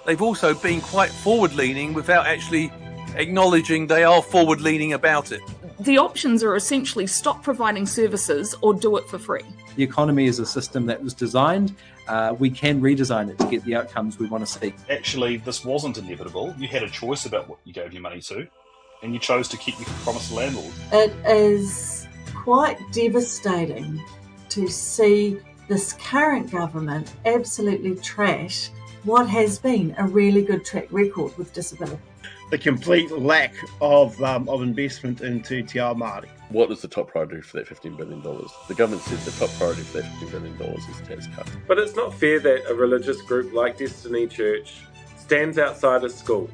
they've also been quite forward-leaning without actually acknowledging they are forward-leaning about it. The options are essentially stop providing services or do it for free. The economy is a system that was designed. We can redesign it to get the outcomes we want to see. Actually, this wasn't inevitable. You had a choice about what you gave your money to, and you chose to keep your promised landlord. It is quite devastating to see this current government absolutely trash what has been a really good track record with disability. The complete lack of investment into Te Ao Māori. What is the top priority for that $15 billion? The government says the top priority for that $15 billion is tax cut. But it's not fair that a religious group like Destiny Church stands outside a school.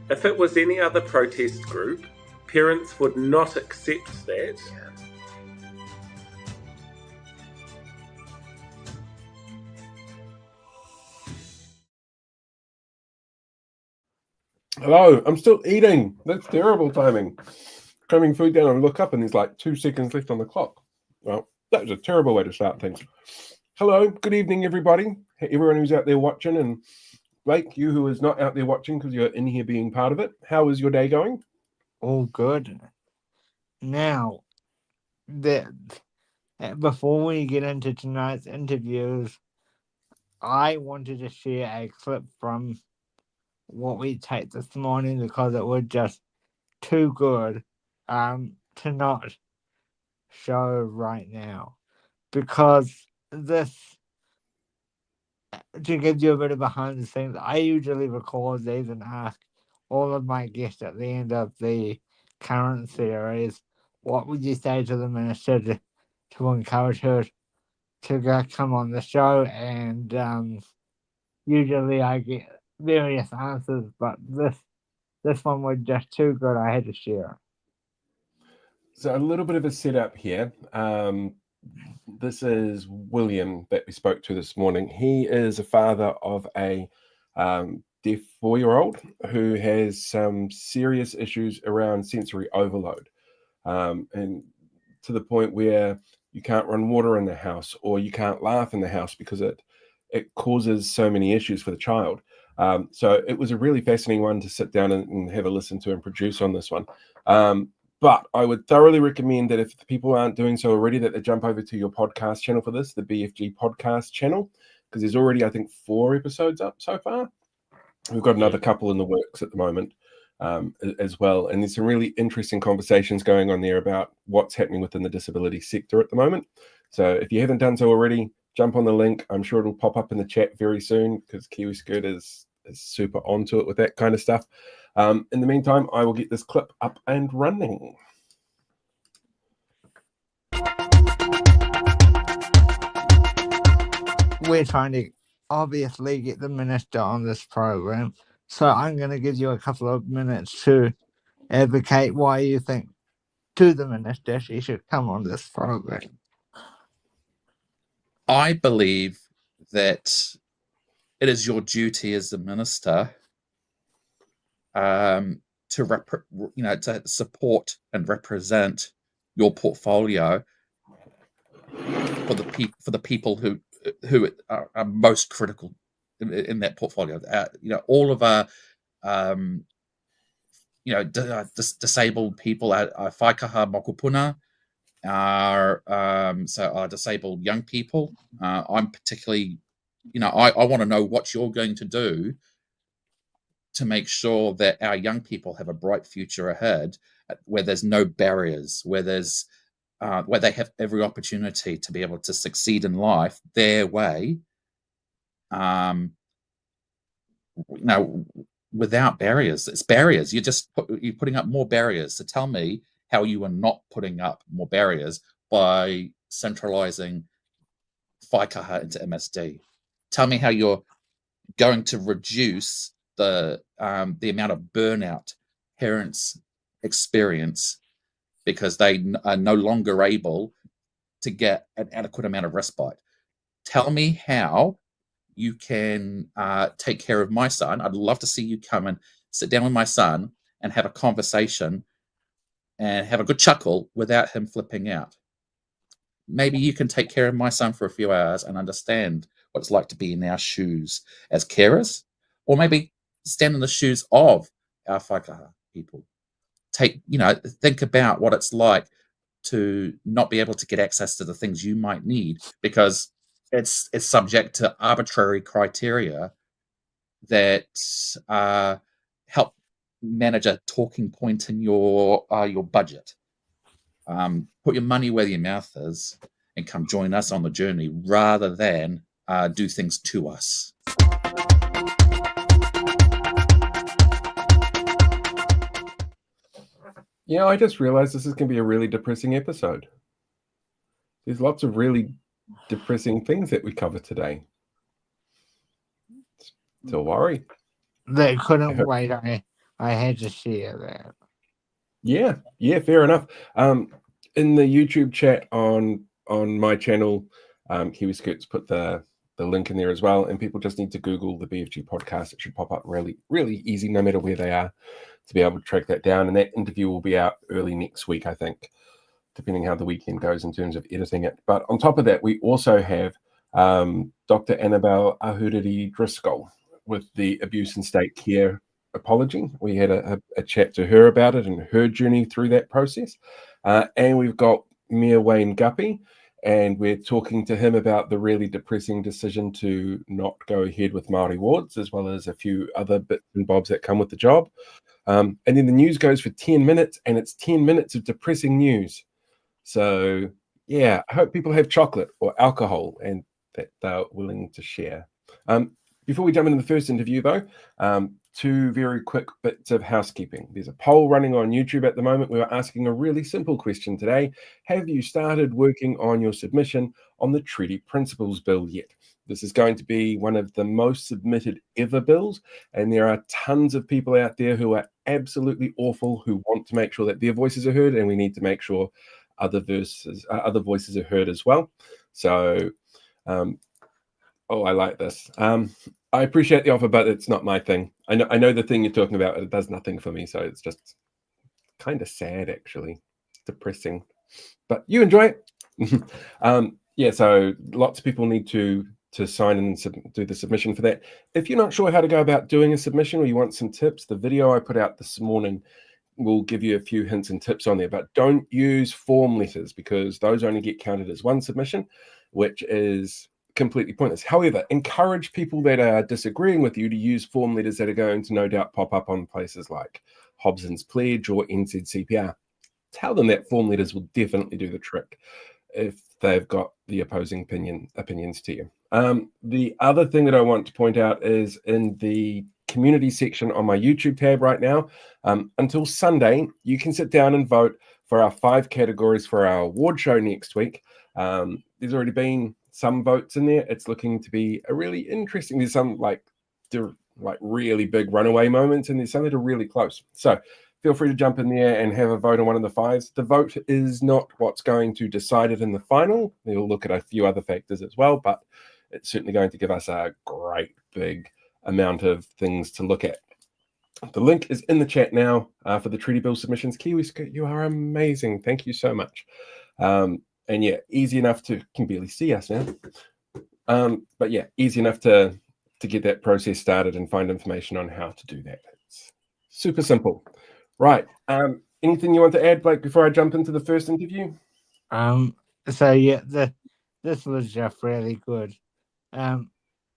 If it was any other protest group, parents would not accept that. Hello, I'm still eating. That's terrible timing. Cramming food down and look up and there's like 2 seconds left on the clock. Well, that was a terrible way to start things. Hello, good evening, everybody. Everyone who's out there watching, and Blake, you who is not out there watching because you're in here being part of it. How is your day going? All good. Now, before we get into tonight's interviews, I wanted to share a clip from what we taped this morning because it was just too good to not show right now. Because this, to give you a bit of behind the scenes, I usually record these and ask all of my guests at the end of the current series, what would you say to the minister to encourage her to come on the show? And usually I get various answers, but this one was just too good. I had to share. So a little bit of a setup here. This is William that we spoke to this morning. He is a father of a deaf 4-year-old who has some serious issues around sensory overload, and to the point where you can't run water in the house or you can't laugh in the house because it causes so many issues for the child. So it was a really fascinating one to sit down and have a listen to and produce on this one. But I would thoroughly recommend that if the people aren't doing so already, that they jump over to your podcast channel for this, the BFG podcast channel, because there's already, I think, 4 episodes up so far. We've got another couple in the works at the moment as well. And there's some really interesting conversations going on there about what's happening within the disability sector at the moment. So if you haven't done so already, jump on the link. I'm sure it'll pop up in the chat very soon because Kiwi Skirt is super onto it with that kind of stuff. In the meantime, I will get this clip up and running. We're trying to obviously get the minister on this program, so I'm going to give you a couple of minutes to advocate why you think to the minister she should come on this program. I believe that it is your duty as the minister to support and represent your portfolio for the people who are most critical in that portfolio. All of our disabled people, our whaikaha mokopuna, our disabled young people. I'm particularly, I want to know what you're going to do to make sure that our young people have a bright future ahead, where there's no barriers, where they have every opportunity to be able to succeed in life their way, without barriers. It's barriers. You're putting up more barriers. So tell me how you are not putting up more barriers by centralizing whaikaha into MSD. Tell me how you're going to reduce the amount of burnout parents experience because they are no longer able to get an adequate amount of respite. Tell me how you can take care of my son. I'd love to see you come and sit down with my son and have a conversation and have a good chuckle without him flipping out. Maybe you can take care of my son for a few hours and understand what it's like to be in our shoes as carers. Or maybe stand in the shoes of our whaikaha people. Think about what it's like to not be able to get access to the things you might need because it's subject to arbitrary criteria that help manage a talking point in your budget. Put your money where your mouth is and come join us on the journey rather than do things to us. Yeah, I just realized this is going to be a really depressing episode. There's lots of really depressing things that we cover today. Still worry. They couldn't wait. I had to share that. Yeah, fair enough. In the YouTube chat on my channel, Kiwi Skirts put the link in there as well, and people just need to Google the BFG podcast. It should pop up really, really easy, no matter where they are, to be able to track that down. And that interview will be out early next week, I think, depending how the weekend goes in terms of editing it. But on top of that, we also have Dr. Annabell Ahuriri-Driscoll with the Abuse and State Care apology. We had a chat to her about it and her journey through that process. And we've got Mayor Wayne Guppy, and we're talking to him about the really depressing decision to not go ahead with Māori wards, as well as a few other bits and bobs that come with the job. And then the news goes for 10 minutes, and it's 10 minutes of depressing news. So, yeah, I hope people have chocolate or alcohol and that they're willing to share. Before we jump into the first interview, though, two very quick bits of housekeeping. There's a poll running on YouTube at the moment. We were asking a really simple question today. Have you started working on your submission on the Treaty Principles Bill yet? This is going to be one of the most submitted ever bills, and there are tons of people out there who are absolutely awful, who want to make sure that their voices are heard, and we need to make sure other voices are heard as well. So, I like this. I appreciate the offer, but it's not my thing. I know the thing you're talking about. It does nothing for me, so it's just kind of sad, actually, depressing. But you enjoy it. So lots of people need to sign and do the submission for that. If you're not sure how to go about doing a submission or you want some tips, the video I put out this morning will give you a few hints and tips on there. But don't use form letters because those only get counted as one submission, which is completely pointless. However, encourage people that are disagreeing with you to use form letters that are going to no doubt pop up on places like Hobson's Pledge or NZCPR. Tell them that form letters will definitely do the trick if they've got the opposing opinions to you. The other thing that I want to point out is in the community section on my YouTube tab right now, until Sunday, you can sit down and vote for our 5 categories for our award show next week. There's already been some votes in there. It's looking to be a really interesting. There's some like really big runaway moments, and there's some that are really close. So feel free to jump in there and have a vote on one of the 5s. The vote is not what's going to decide it in the final. We'll look at a few other factors as well, but it's certainly going to give us a great big amount of things to look at. The link is in the chat now for the Treaty Bill submissions. Kiwi Skirt, you are amazing. Thank you so much. And yeah, easy enough to can barely see us now. But yeah, easy enough to get that process started and find information on how to do that. It's super simple. Right. Anything you want to add, Blake, before I jump into the first interview? So yeah, this was just really good.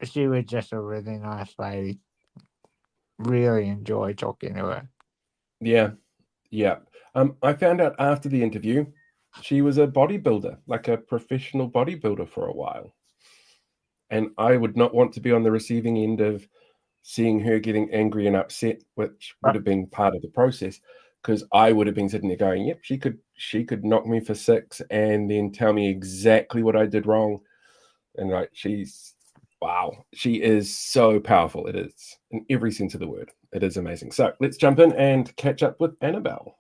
She was just a really nice lady. Really enjoyed talking to her. Yeah. I found out after the interview she was a bodybuilder, like a professional bodybuilder for a while. And I would not want to be on the receiving end of seeing her getting angry and upset, which would have been part of the process, because I would have been sitting there going, yep, she could knock me for 6 and then tell me exactly what I did wrong. And right, she is so powerful. It is, in every sense of the word. It is amazing. So let's jump in and catch up with Annabell.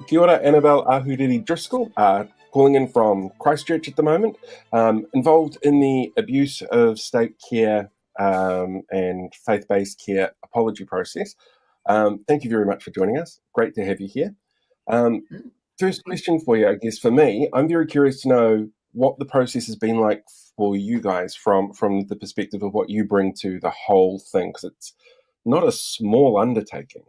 Kia ora, Annabell Ahuriri-Driscoll, calling in from Christchurch at the moment, involved in the abuse of state care and faith-based care apology process. Thank you very much for joining us. Great to have you here. First question for you, I guess for me, I'm very curious to know what the process has been like for you guys from the perspective of what you bring to the whole thing, because it's not a small undertaking.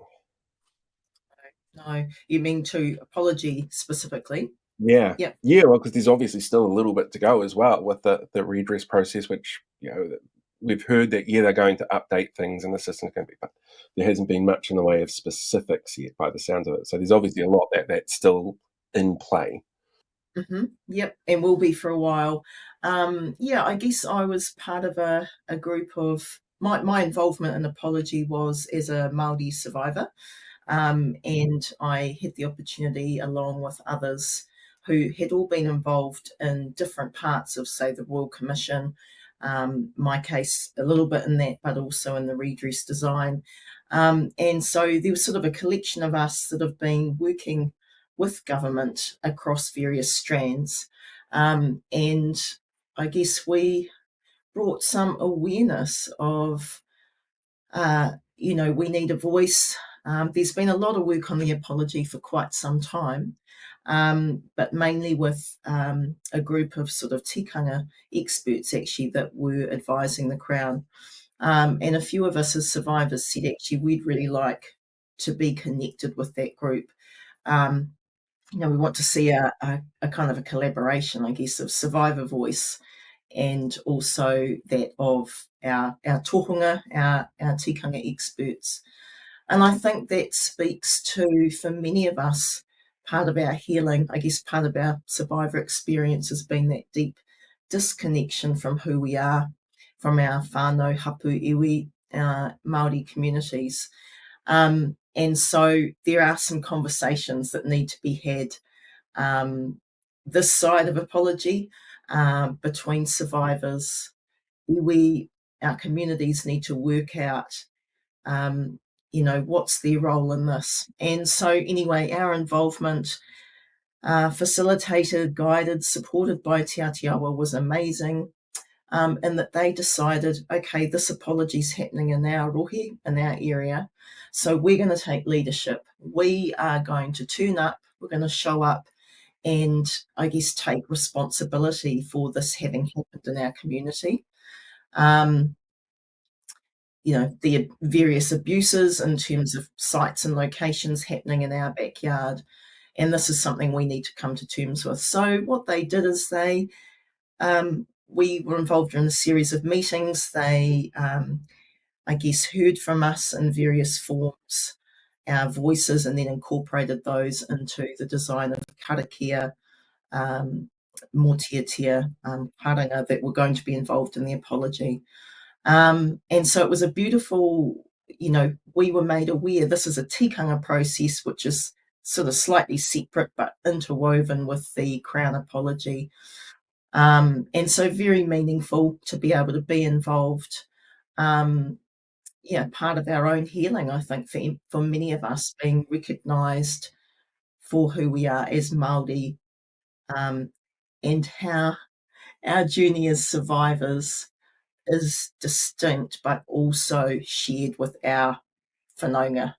No, you mean to apology specifically? Yeah. Yep. Yeah, well, because there's obviously still a little bit to go as well with the redress process, which, we've heard that, they're going to update things and the system's going to be, but there hasn't been much in the way of specifics yet by the sounds of it. So there's obviously a lot that's still in play. Mm-hmm. Yep, and will be for a while. I guess I was part of a group of, my involvement in apology was as a Māori survivor. And I had the opportunity, along with others who had all been involved in different parts of, say, the Royal Commission, my case a little bit in that, but also in the redress design. And so there was sort of a collection of us that have been working with government across various strands. And I guess we brought some awareness of, we need a voice. There's been a lot of work on the apology for quite some time, but mainly with a group of sort of tikanga experts actually that were advising the Crown. And a few of us as survivors said actually we'd really like to be connected with that group. We want to see a kind of a collaboration, I guess, of survivor voice and also that of our tohunga, our tikanga experts. And I think that speaks to, for many of us, part of our healing, I guess part of our survivor experience has been that deep disconnection from who we are, from our whānau, hapu, iwi, Māori communities. And so there are some conversations that need to be had this side of apology between survivors. Our communities need to work out, what's their role in this. And so anyway, our involvement, facilitated, guided, supported by Te Aotearoa was amazing. And that they decided, okay, this apology's happening in our rohe, in our area, so we're going to take leadership. We are going to turn up, we're going to show up, and I guess take responsibility for this having happened in our community. The various abuses in terms of sites and locations happening in our backyard, and this is something we need to come to terms with. So what they did is we were involved in a series of meetings. They, I guess, heard from us in various forms, our voices, and then incorporated those into the design of karakia, mōtiatia, paranga that were going to be involved in the apology. And so it was a beautiful, we were made aware this is a tikanga process, which is sort of slightly separate but interwoven with the Crown apology. And so very meaningful to be able to be involved. Part of our own healing, I think, for many of us, being recognised for who we are as Māori, and how our journey as survivors is distinct but also shared with our whanaunga,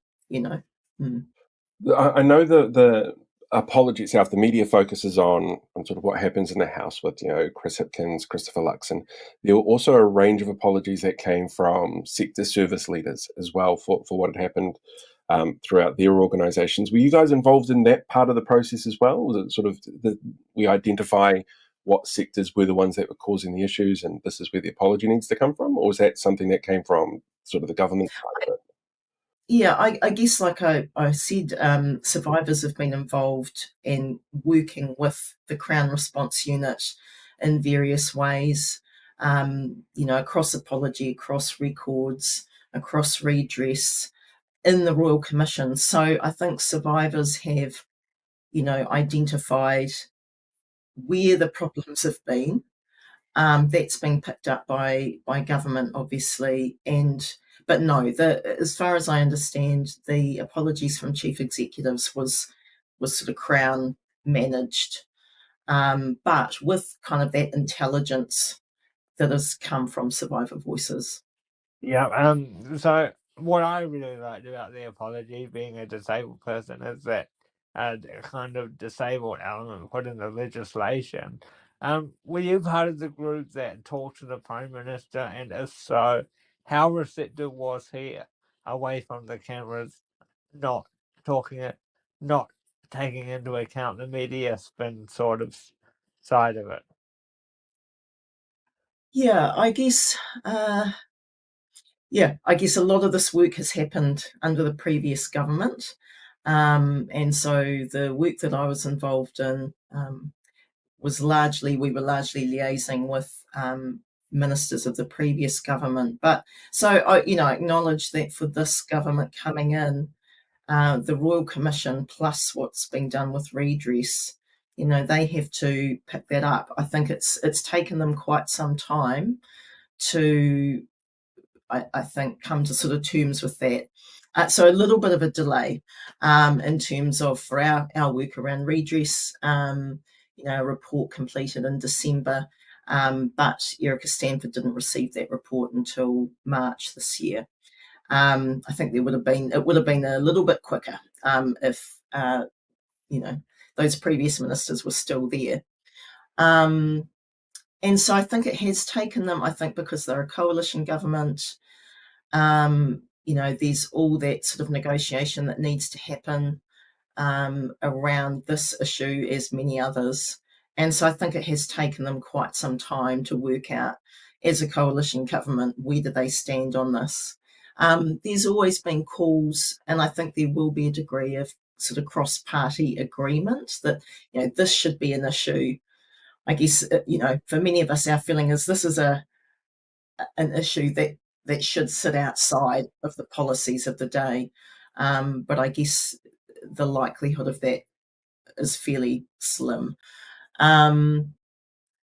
I know the apology itself, the media focuses on sort of what happens in the House with, Chris Hipkins, Christopher Luxon. There were also a range of apologies that came from sector service leaders as well for what had happened throughout their organisations. Were you guys involved in that part of the process as well? Was it sort of we identify what sectors were the ones that were causing the issues and this is where the apology needs to come from? Or was that something that came from sort of the government side of it? Yeah, I guess like I said, survivors have been involved in working with the Crown Response Unit in various ways, across apology, across records, across redress, in the Royal Commission. So I think survivors have, identified where the problems have been. That's been picked up by government, obviously, but no, as far as I understand, the apologies from chief executives was sort of Crown managed, but with kind of that intelligence that has come from survivor voices. Yeah. So what I really liked about the apology, being a disabled person, is that the kind of disabled element put in the legislation Were you part of the group that talked to the Prime Minister, and if so, how receptive was he away from the cameras, not not taking into account the media spin sort of side of it? Yeah, I guess a lot of this work has happened under the previous government. And so the work that I was involved in we were largely liaising with ministers of the previous government. But so I acknowledge that for this government coming in, the Royal Commission plus what's been done with redress, they have to pick that up. I think it's taken them quite some time to, I think, come to sort of terms with that. So a little bit of a delay in terms of for our work around redress. A report completed in December, but Erica Stanford didn't receive that report until March this year. I think it would have been a little bit quicker if those previous ministers were still there. And so I think it has taken them, I think, because they're a coalition government, there's all that sort of negotiation that needs to happen around this issue, as many others. And so I think it has taken them quite some time to work out, as a coalition government, where do they stand on this. There's always been calls, and I think there will be a degree of sort of cross-party agreement that, this should be an issue. I guess, for many of us, our feeling is this is an issue that should sit outside of the policies of the day. But I guess the likelihood of that is fairly slim.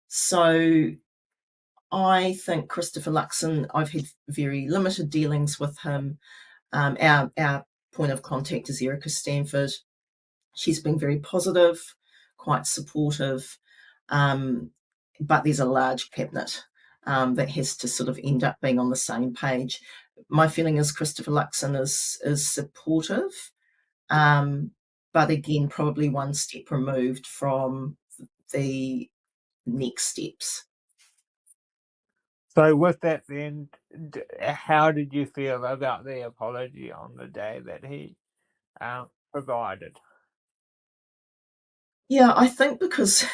So I think Christopher Luxon, I've had very limited dealings with him. Our point of contact is Erica Stanford. She's been very positive, quite supportive, but there's a large cabinet that has to sort of end up being on the same page. My feeling is Christopher Luxon is supportive, but again, probably one step removed from the next steps. So with that then, how did you feel about the apology on the day that he provided? Yeah, I think because,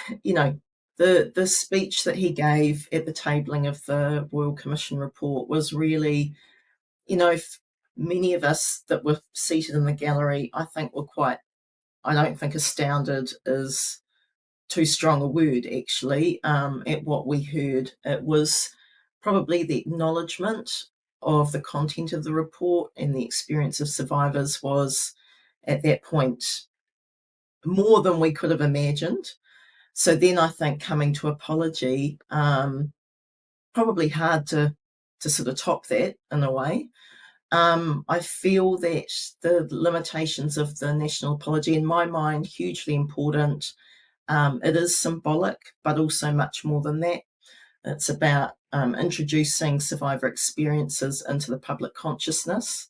the speech that he gave at the tabling of the Royal Commission report was really, many of us that were seated in the gallery, I think were quite, I don't think astounded is too strong a word, actually, at what we heard. It was probably the acknowledgement of the content of the report and the experience of survivors was, at that point, more than we could have imagined. So then I think coming to apology, probably hard to sort of top that in a way. I feel that the limitations of the national apology, in my mind, hugely important. It is symbolic, but also much more than that. It's about introducing survivor experiences into the public consciousness.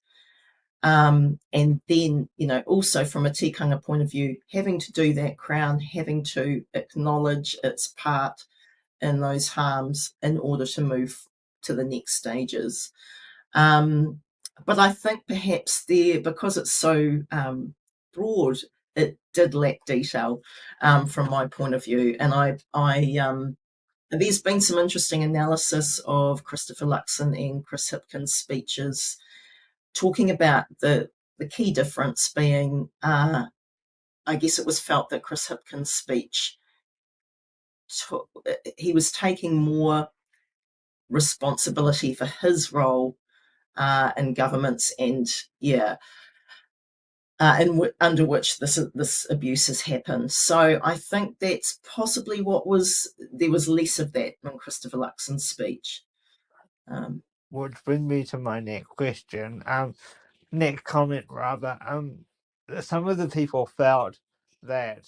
And then, also from a tikanga point of view, having to do that, Crown having to acknowledge its part in those harms in order to move to the next stages. But I think perhaps because it's so broad, it did lack detail from my point of view. And there's been some interesting analysis of Christopher Luxon and Chris Hipkins' speeches talking about the key difference being, I guess it was felt that Chris Hipkins' speech, he was taking more responsibility for his role in governments and, under which this abuse has happened. So I think that's possibly there was less of that in Christopher Luxon's speech. Which brings me to my next question. Next comment rather. Some of the people felt that,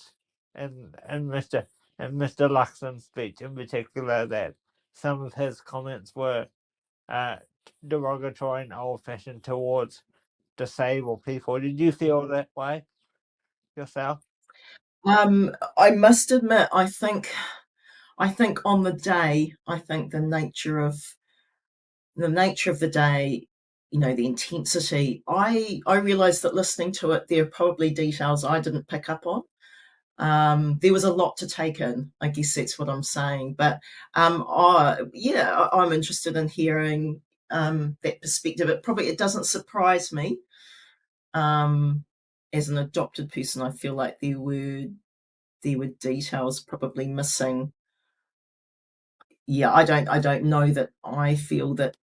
in Mr. Luxon's speech in particular, that some of his comments were derogatory and old-fashioned towards disabled people. Did you feel that way yourself? I must admit, I think I think on the day, I think the nature of the day, the intensity, I realised that listening to it, there are probably details I didn't pick up on. There was a lot to take in, I guess that's what I'm saying. But I'm interested in hearing that perspective. It doesn't surprise me. As an adopted person, I feel like there were details probably missing. Yeah, I don't know that I feel that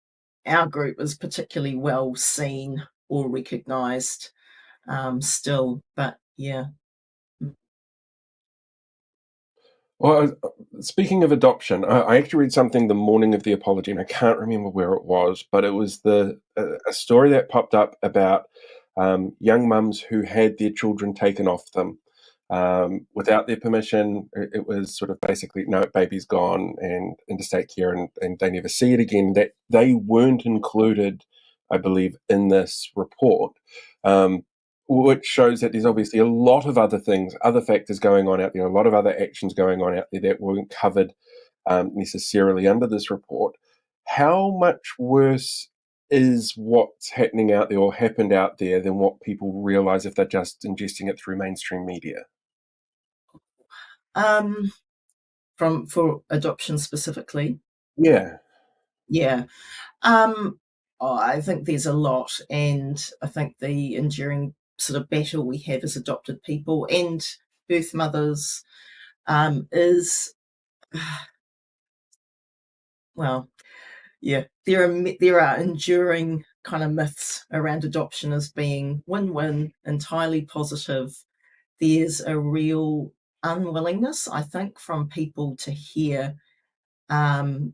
our group is particularly well seen or recognised still, but yeah. Well, speaking of adoption, I actually read something the morning of the apology, and I can't remember where it was, but it was a story that popped up about young mums who had their children taken off them without their permission. It was sort of basically, no, baby's gone and interstate care, and they never see it again. That they weren't included, I believe, in this report. Which shows that there's obviously a lot of other things, other factors going on out there, a lot of other actions going on out there that weren't covered necessarily under this report. How much worse is what's happening out there or happened out there than what people realise if they're just ingesting it through mainstream media? For adoption specifically? Yeah. Yeah. I think there's a lot, and I think the enduring sort of battle we have as adopted people and birth mothers is, well, yeah, there are enduring kind of myths around adoption as being win-win, entirely positive. There's a real unwillingness, I think, from people to hear how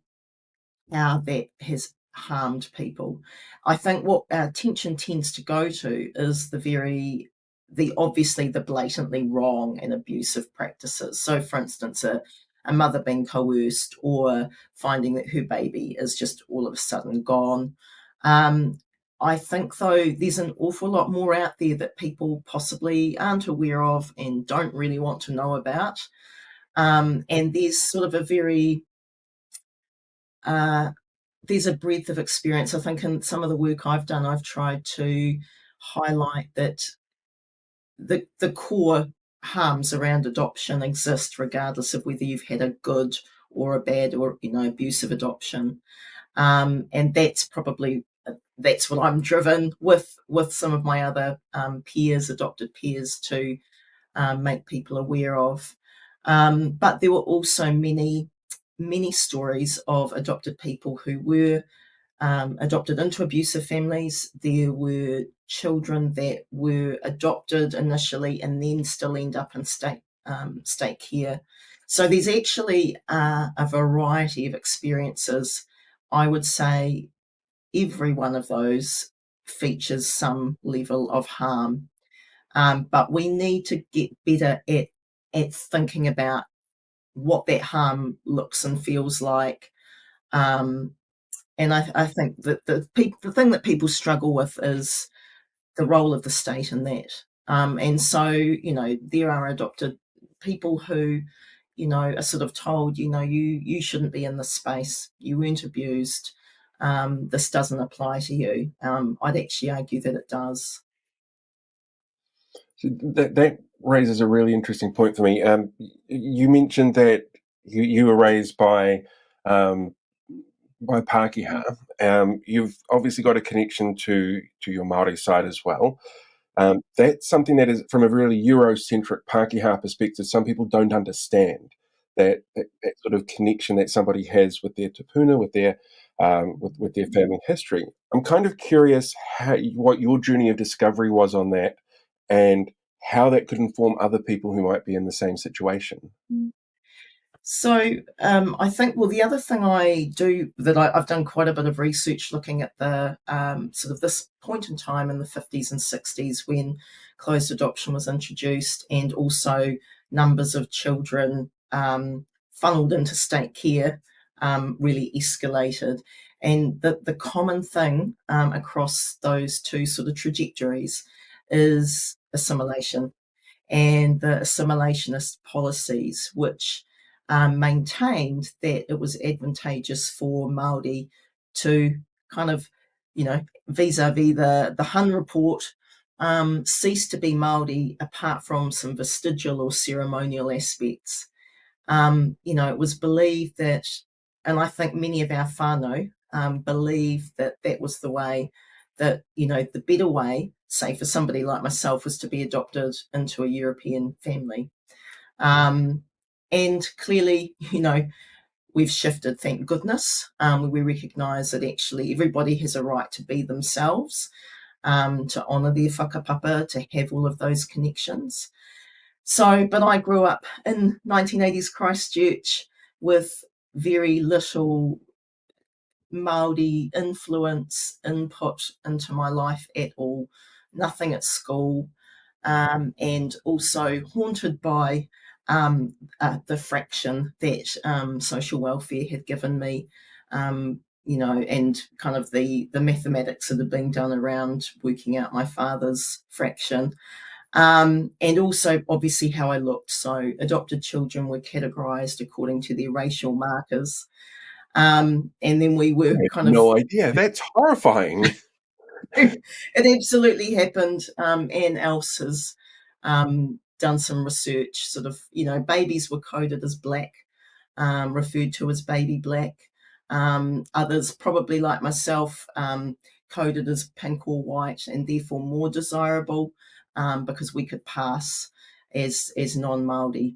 that has harmed people. I think what our attention tends to go to is obviously the blatantly wrong and abusive practices. So, for instance, a mother being coerced or finding that her baby is just all of a sudden gone. I think, though, there's an awful lot more out there that people possibly aren't aware of and don't really want to know about. And there's sort of there's a breadth of experience. I think in some of the work I've done, I've tried to highlight that the core harms around adoption exist regardless of whether you've had a good or a bad or abusive adoption. And that's what I'm driven with some of my other adopted peers, to make people aware of. But there were also many stories of adopted people who were adopted into abusive families. There were children that were adopted initially and then still end up in state care. So there's actually a variety of experiences. I would say every one of those features some level of harm. But we need to get better at thinking about what that harm looks and feels like. And I think that the thing that people struggle with is the role of the state in that. And so, there are adopted people who, are sort of told, you shouldn't be in this space. You weren't abused. This doesn't apply to you. I'd actually argue that it does. So that raises a really interesting point for me. You mentioned that you were raised by Pākehā. You've obviously got a connection to your Māori side as well. That's something that is, from a really Eurocentric Pākehā perspective, some people don't understand that sort of connection that somebody has with their tupuna, with their family history. I'm kind of curious what your journey of discovery was on that, and how that could inform other people who might be in the same situation. So I think, the other thing I do, that I've done quite a bit of research looking at the sort of this point in time in the 50s and 60s when closed adoption was introduced, and also numbers of children funneled into state care really escalated. And the common thing across those two sort of trajectories is assimilation, and the assimilationist policies, which maintained that it was advantageous for Māori to kind of, vis-a-vis the Hun report, cease to be Māori apart from some vestigial or ceremonial aspects. It was believed that, and I think many of our whānau believe that that was the way that, the better way, say for somebody like myself, was to be adopted into a European family. And clearly, we've shifted, thank goodness. We recognise that actually everybody has a right to be themselves, to honour their whakapapa, to have all of those connections. But I grew up in 1980s Christchurch with very little Māori influence, input into my life at all, nothing at school, and also haunted by the fraction that social welfare had given me, and kind of the mathematics that had been done around working out my father's fraction. And also, obviously, how I looked. So adopted children were categorised according to their racial markers. And then we were kind of... No idea. That's horrifying. It absolutely happened. Anne Else has done some research, sort of, babies were coded as black, referred to as baby black. Others, probably like myself, coded as pink or white, and therefore more desirable because we could pass as non-Māori.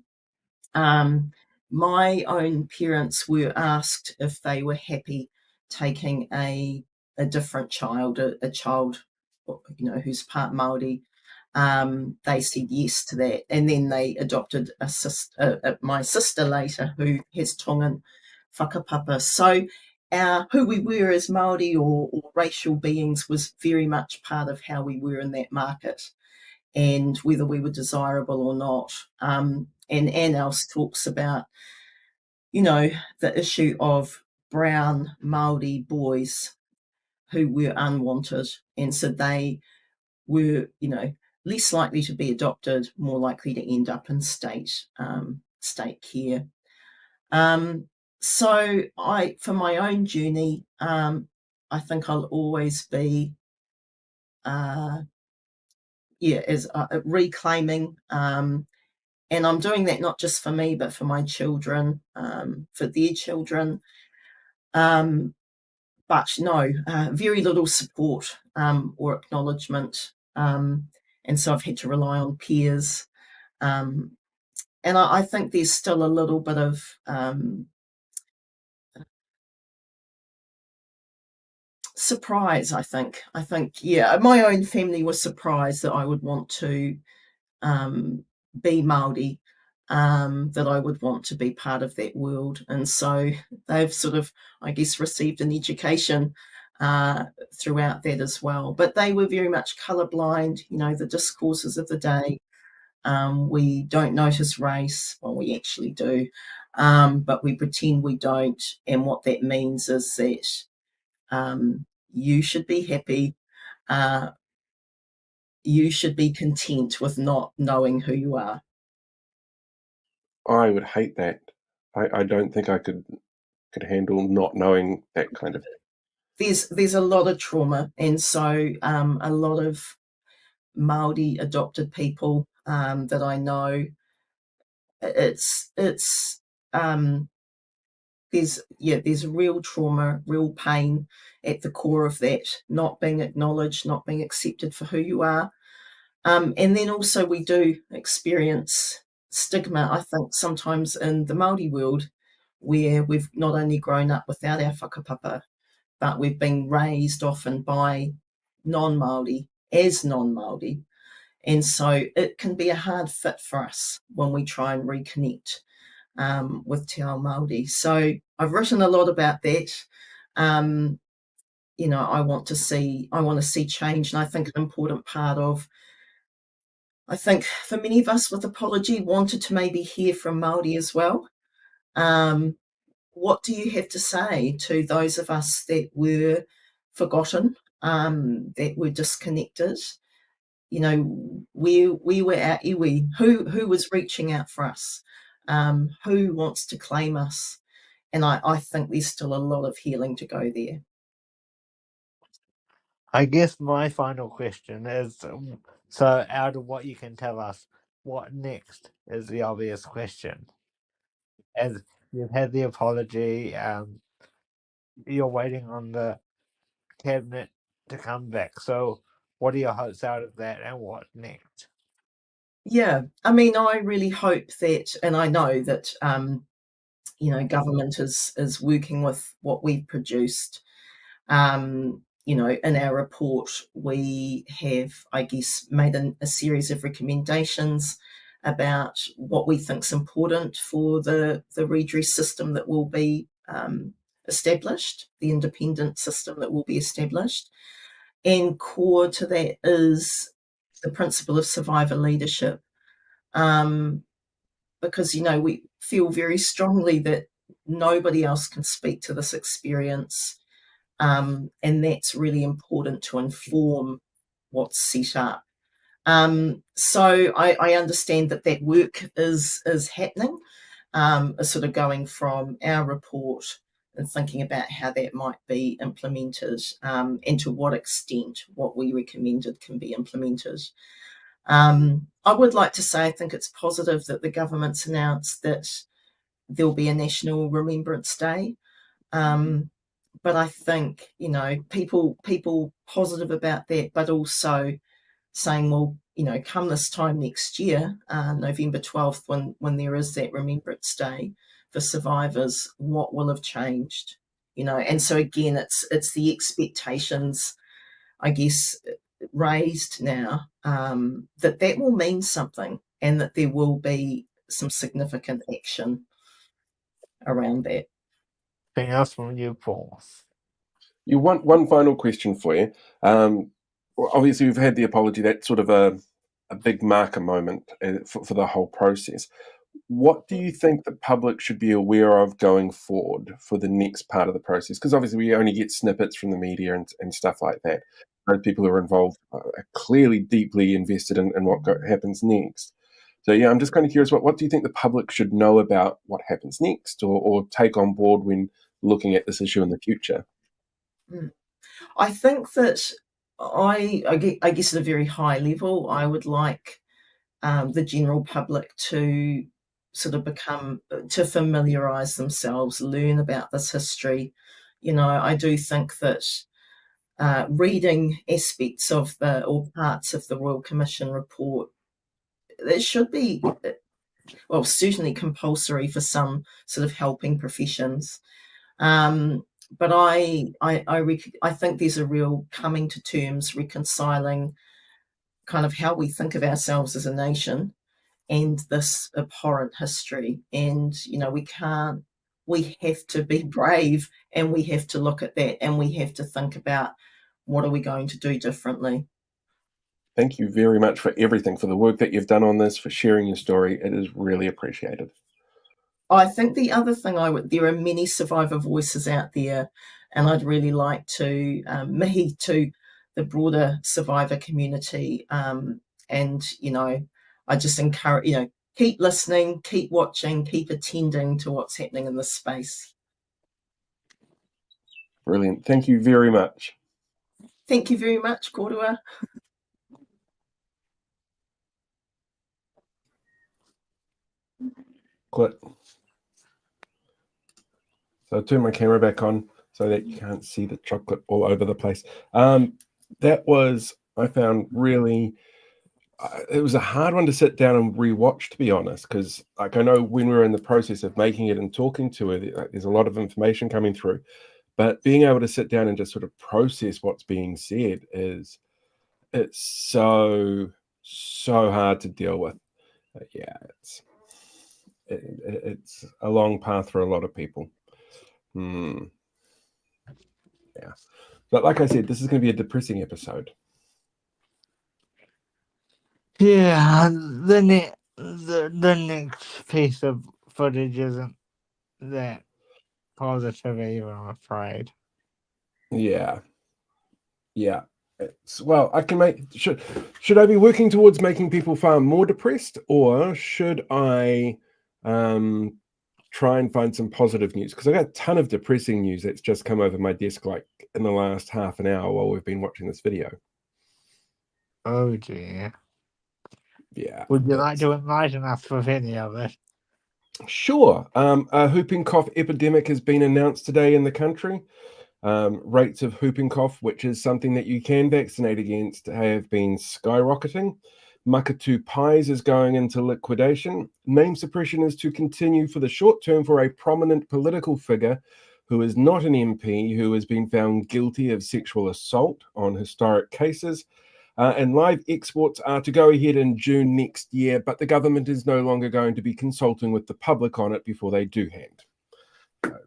My own parents were asked if they were happy taking a different child, a child, who's part Māori. They said yes to that, and then they adopted my sister later, who has Tongan whakapapa. So who we were as Māori or racial beings was very much part of how we were in that market, and whether we were desirable or not. And Anne Else talks about, the issue of brown Māori boys who were unwanted, and so they were, less likely to be adopted, more likely to end up in state care. So for my own journey, I think I'll always be, reclaiming, and I'm doing that not just for me, but for my children, for their children. But no, very little support or acknowledgement. And so I've had to rely on peers. And I think there's still a little bit of surprise, I think. My own family was surprised that I would want to be Māori, that I would want to be part of that world. And so they've sort of, I guess, received an education throughout that as well. But they were very much colourblind, the discourses of the day. We don't notice race. Well, we actually do, but we pretend we don't. And what that means is that you should be happy. You should be content with not knowing who you are. I would hate that. I don't think I could handle not knowing that kind of thing. There's a lot of trauma, and so a lot of Māori adopted people that I know, there's real trauma, real pain at the core of that, not being acknowledged, not being accepted for who you are. And then also we do experience stigma, I think, sometimes in the Māori world, where we've not only grown up without our whakapapa, but we've been raised often by non-Māori as non-Māori. And so it can be a hard fit for us when we try and reconnect with Te Ao Māori. So I've written a lot about that. I want to see change, and I think an important part of, I think for many of us with apology, wanted to maybe hear from Māori as well. What do you have to say to those of us that were forgotten, that were disconnected? We were our iwi. Who was reaching out for us? Who wants to claim us? And I think there's still a lot of healing to go there. I guess my final question is, so out of what you can tell us, what next is the obvious question. As you've had the apology, you're waiting on the cabinet to come back. So what are your hopes out of that, and what next? Yeah, I mean, I really hope that, and I know that, government is working with what we've produced. In our report, we have, I guess, made a series of recommendations about what we think is important for the redress system that will be established, the independent system that will be established. And core to that is the principle of survivor leadership. Because, we feel very strongly that nobody else can speak to this experience. And that's really important to inform what's set up. So I understand that work is happening, sort of going from our report and thinking about how that might be implemented, and to what extent what we recommended can be implemented. I would like to say I think it's positive that the government's announced that there'll be a National Remembrance Day. But I think, people positive about that, but also saying, well, come this time next year, November 12th, when there is that Remembrance Day for survivors, what will have changed? And so again, it's the expectations, I guess, raised now, that will mean something, and that there will be some significant action around that. Anything else from you, Paul? You want one final question for you. Obviously, we've had the apology. That's sort of a big marker moment for the whole process. What do you think the public should be aware of going forward for the next part of the process? Because obviously we only get snippets from the media and stuff like that. Those people who are involved are clearly deeply invested in what happens next. So yeah, I'm just kind of curious, what do you think the public should know about what happens next, or take on board when looking at this issue in the future? I think that I guess at a very high level, I would like the general public to sort of to familiarise themselves, learn about this history. I do think that reading aspects of or parts of the Royal Commission report, it should be, well, certainly compulsory for some sort of helping professions. But I think there's a real coming to terms, reconciling kind of how we think of ourselves as a nation and this abhorrent history. And, we have to be brave, and we have to look at that, and we have to think about what are we going to do differently. Thank you very much for everything, for the work that you've done on this, for sharing your story. It is really appreciated. I think the other thing there are many survivor voices out there, and I'd really like to the broader survivor community, and I just encourage, keep listening, keep watching, keep attending to what's happening in this space. Brilliant. Thank you very much. Thank you very much, Korua. Click. So I'll turn my camera back on so that you can't see the chocolate all over the place. That was, I found, really, it was a hard one to sit down and rewatch, to be honest, because I know when we were in the process of making it and talking to her, there's a lot of information coming through. But being able to sit down and just sort of process what's being said it's so hard to deal with. Yeah, it's a long path for a lot of people. Yeah, but like I said, this is going to be a depressing episode. Yeah, the next piece of footage isn't that positive either, I'm afraid. Yeah. Well, I can should I be working towards making people far more depressed, or should I try and find some positive news, because I got a ton of depressing news that's just come over my desk like in the last half an hour while we've been watching this video. Oh dear. Yeah. Would you like to enlighten us with any of it? Sure. A whooping cough epidemic has been announced today in the country. Rates of whooping cough, which is something that you can vaccinate against, have been skyrocketing. Makatu Pies is going into liquidation. Name suppression is to continue for the short term for a prominent political figure who is not an MP, who has been found guilty of sexual assault on historic cases. And live exports are to go ahead in June next year, but the government is no longer going to be consulting with the public on it before they do hand. So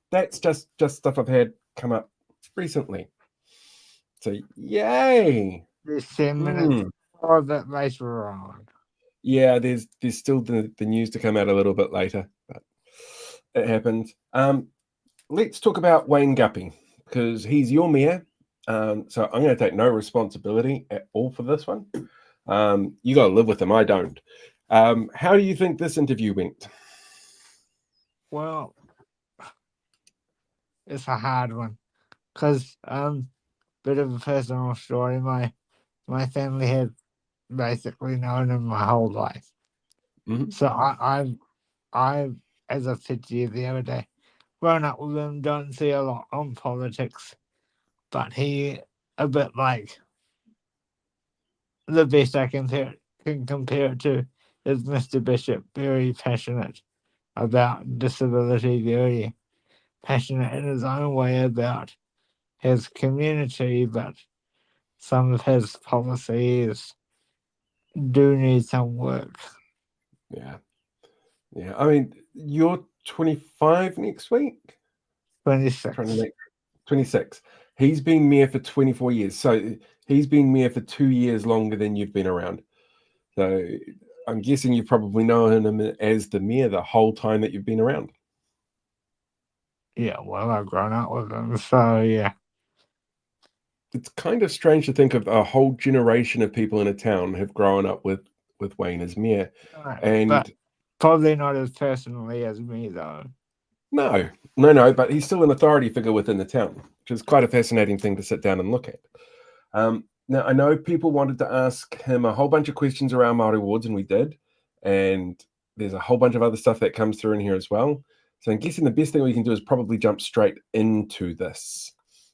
that's just stuff I've had come up recently. So yay! There's 10 minutes or that later on. Yeah, there's still the news to come out a little bit later, but it happened. Let's talk about Wayne Guppy, because he's your mayor. So I'm going to take no responsibility at all for this one. You got to live with him. I don't. How do you think this interview went? Well, it's a hard one, because bit of a personal story. My family has basically known him my whole life. Mm-hmm. So I, as I said to you the other day, grown up with him, don't see a lot on politics, but he, a bit like the best I can compare it to is Mr. Bishop, very passionate about disability, very passionate in his own way about his community, but some of his policies do need some work. Yeah. I mean, you're 25 next week? 26. 26. He's been mayor for 24 years. So he's been mayor for 2 years longer than you've been around. So I'm guessing you've probably known him as the mayor the whole time that you've been around. Yeah, well, I've grown up with him, so yeah. It's kind of strange to think of a whole generation of people in a town have grown up with Wayne as mayor. But probably not as personally as me, though. No, but he's still an authority figure within the town, which is quite a fascinating thing to sit down and look at. Now, I know people wanted to ask him a whole bunch of questions around Māori wards, and we did. And there's a whole bunch of other stuff that comes through in here as well. So I'm guessing the best thing we can do is probably jump straight into this,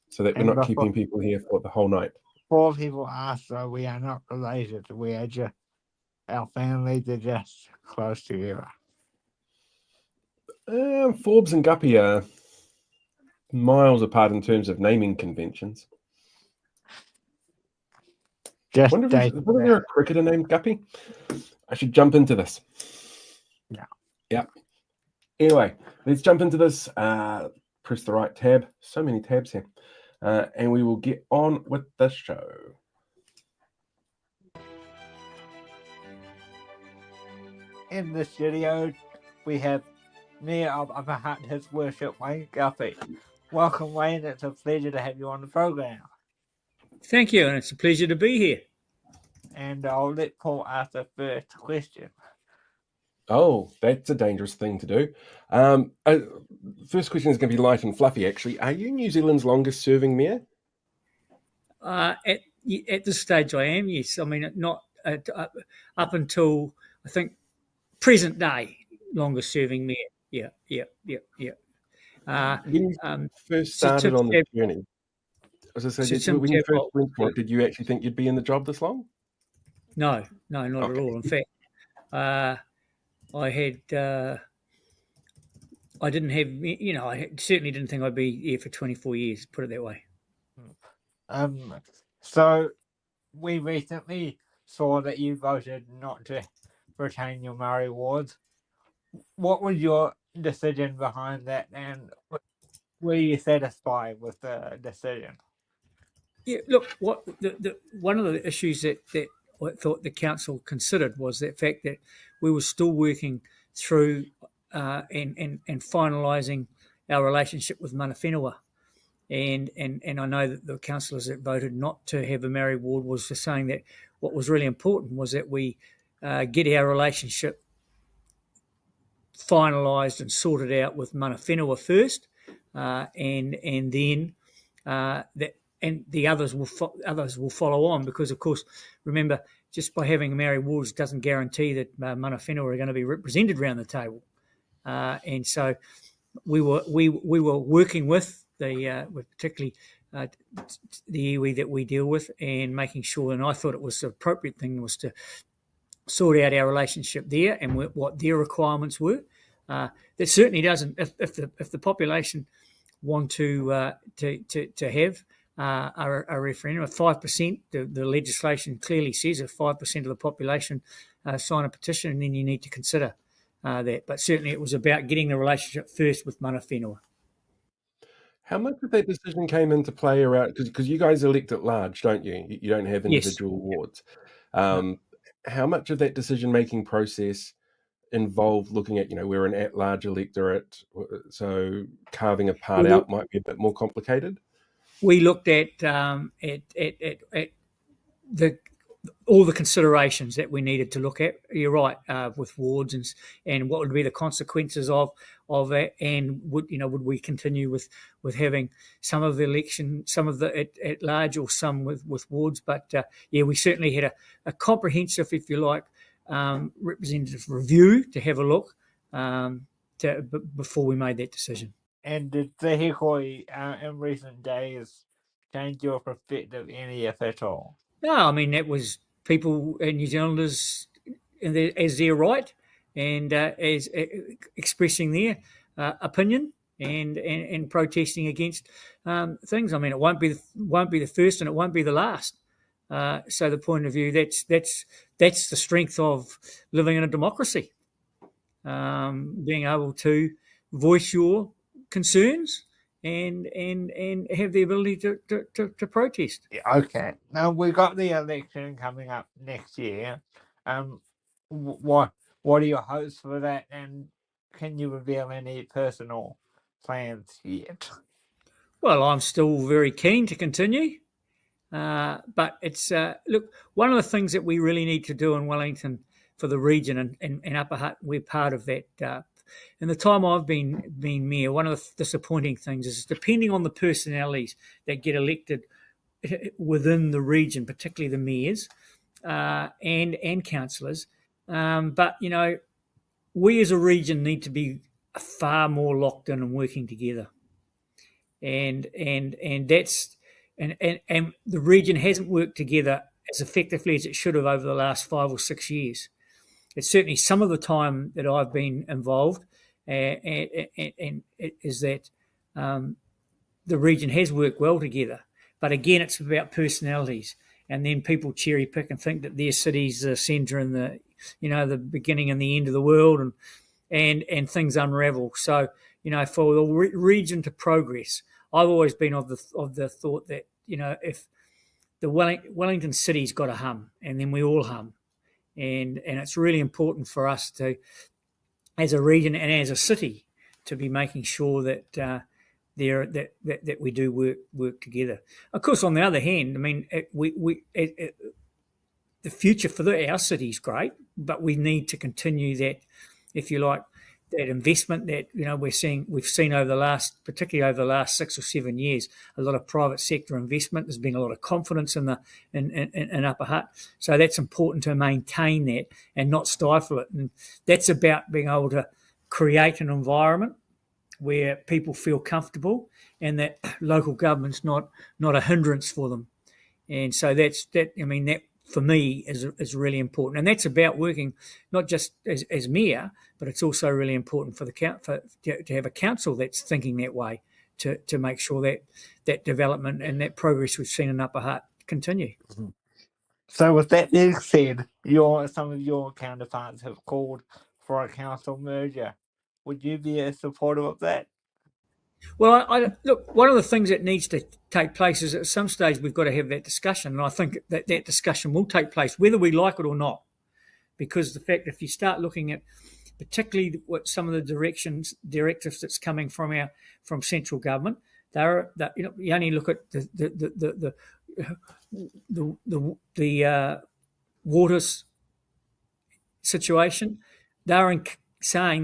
so that we're not keeping people here for the whole night. Before people ask, though, we are not related. We are just, our families are just close together. Forbes and Guppy are miles apart in terms of naming conventions. Just wasn't there a cricketer named Guppy? I should jump into this. Yeah. Anyway, let's jump into this. Press the right tab. So many tabs here. And we will get on with the show. In the studio, we have Mayor of Upper Hutt, His Worship Wayne Guppy. Welcome, Wayne. It's a pleasure to have you on the program. Thank you, and it's a pleasure to be here. And I'll let Paul ask the first question. Oh, that's a dangerous thing to do. First question is going to be light and fluffy, actually. Are you New Zealand's longest serving mayor? At this stage, I am, yes. I mean, not up until, I think, present day, longest serving mayor. Yeah. When you first started on the journey, as I said, when you first went for it, did you actually think you'd be in the job this long? No, not at all. In fact, I didn't have, I certainly didn't think I'd be here for 24 years, put it that way. So we recently saw that you voted not to retain your Māori wards. What was your decision behind that, and were you satisfied with the decision? Yeah, look, one of the issues that I thought the council considered was the fact that we were still working through and finalising our relationship with mana whenua. And I know that the councillors that voted not to have a Māori ward was just saying that what was really important was that we get our relationship finalised and sorted out with mana whenua first, and then the others will follow on, because of course, remember, just by having Maori wards doesn't guarantee that mana whenua are going to be represented around the table, and so we were working with particularly the iwi that we deal with, and making sure, and I thought it was the appropriate thing was to sort out our relationship there and what their requirements were. That certainly doesn't, if the population want to have a referendum, 5%, the legislation clearly says if 5% of the population sign a petition, and then you need to consider that. But certainly it was about getting the relationship first with mana whenua. How much of that decision came into play around, because you guys elect at large, don't you? You don't have individual wards. How much of that decision-making process involved looking at, we're an at-large electorate, so carving a part out might be a bit more complicated? We looked at all the considerations that we needed to look at. You're right, with wards and what would be the consequences of that, and would we continue with having some of the election, some of the at large, or some with wards. But we certainly had a comprehensive, if you like, representative review to have a look before we made that decision. And did the hikoi in recent days change your perspective any, if at all? No, I mean, that was people, New Zealanders, as their right, and as expressing their opinion and protesting against things. I mean, it won't be the first, and it won't be the last. So the point of view, that's the strength of living in a democracy, being able to voice your concerns and have the ability to protest. Okay. Now we've got the election coming up next year. What are your hopes for that, and can you reveal any personal plans yet? Well, I'm still very keen to continue, but it's look, one of the things that we really need to do in Wellington for the region and Upper Hutt, we're part of that. In the time I've been mayor, one of the disappointing things is, depending on the personalities that get elected within the region, particularly the mayors and councillors, but we as a region need to be far more locked in and working together, and that's and the region hasn't worked together as effectively as it should have over the last 5 or 6 years. It's certainly some of the time that I've been involved, and is that the region has worked well together. But again, it's about personalities, and then people cherry pick and think that their city's the centre and the beginning and the end of the world, and things unravel. So for the region to progress, I've always been of the thought that if the Wellington city's got to hum, and then we all hum. And it's really important for us to, as a region and as a city, to be making sure that that we do work together. Of course, on the other hand, I mean, the future for our city is great, but we need to continue that, if you like, that investment that we've seen over the last, particularly over the last 6 or 7 years, a lot of private sector investment. There's been a lot of confidence in Upper Hutt, so that's important to maintain that and not stifle it. And that's about being able to create an environment where people feel comfortable and that local government's not a hindrance for them. And so that for me is really important, and that's about working not just as mayor, but it's also really important for to have a council that's thinking that way, to make sure that development and that progress we've seen in Upper Hutt continue. Mm-hmm. So with that being said, some of your counterparts have called for a council merger. Would you be supportive of that? Well, look, one of the things that needs to take place is at some stage we've got to have that discussion, and I think that discussion will take place whether we like it or not, because the fact, if you start looking at particularly what some of the directives that's coming from central government, you only look at the waters situation. They're saying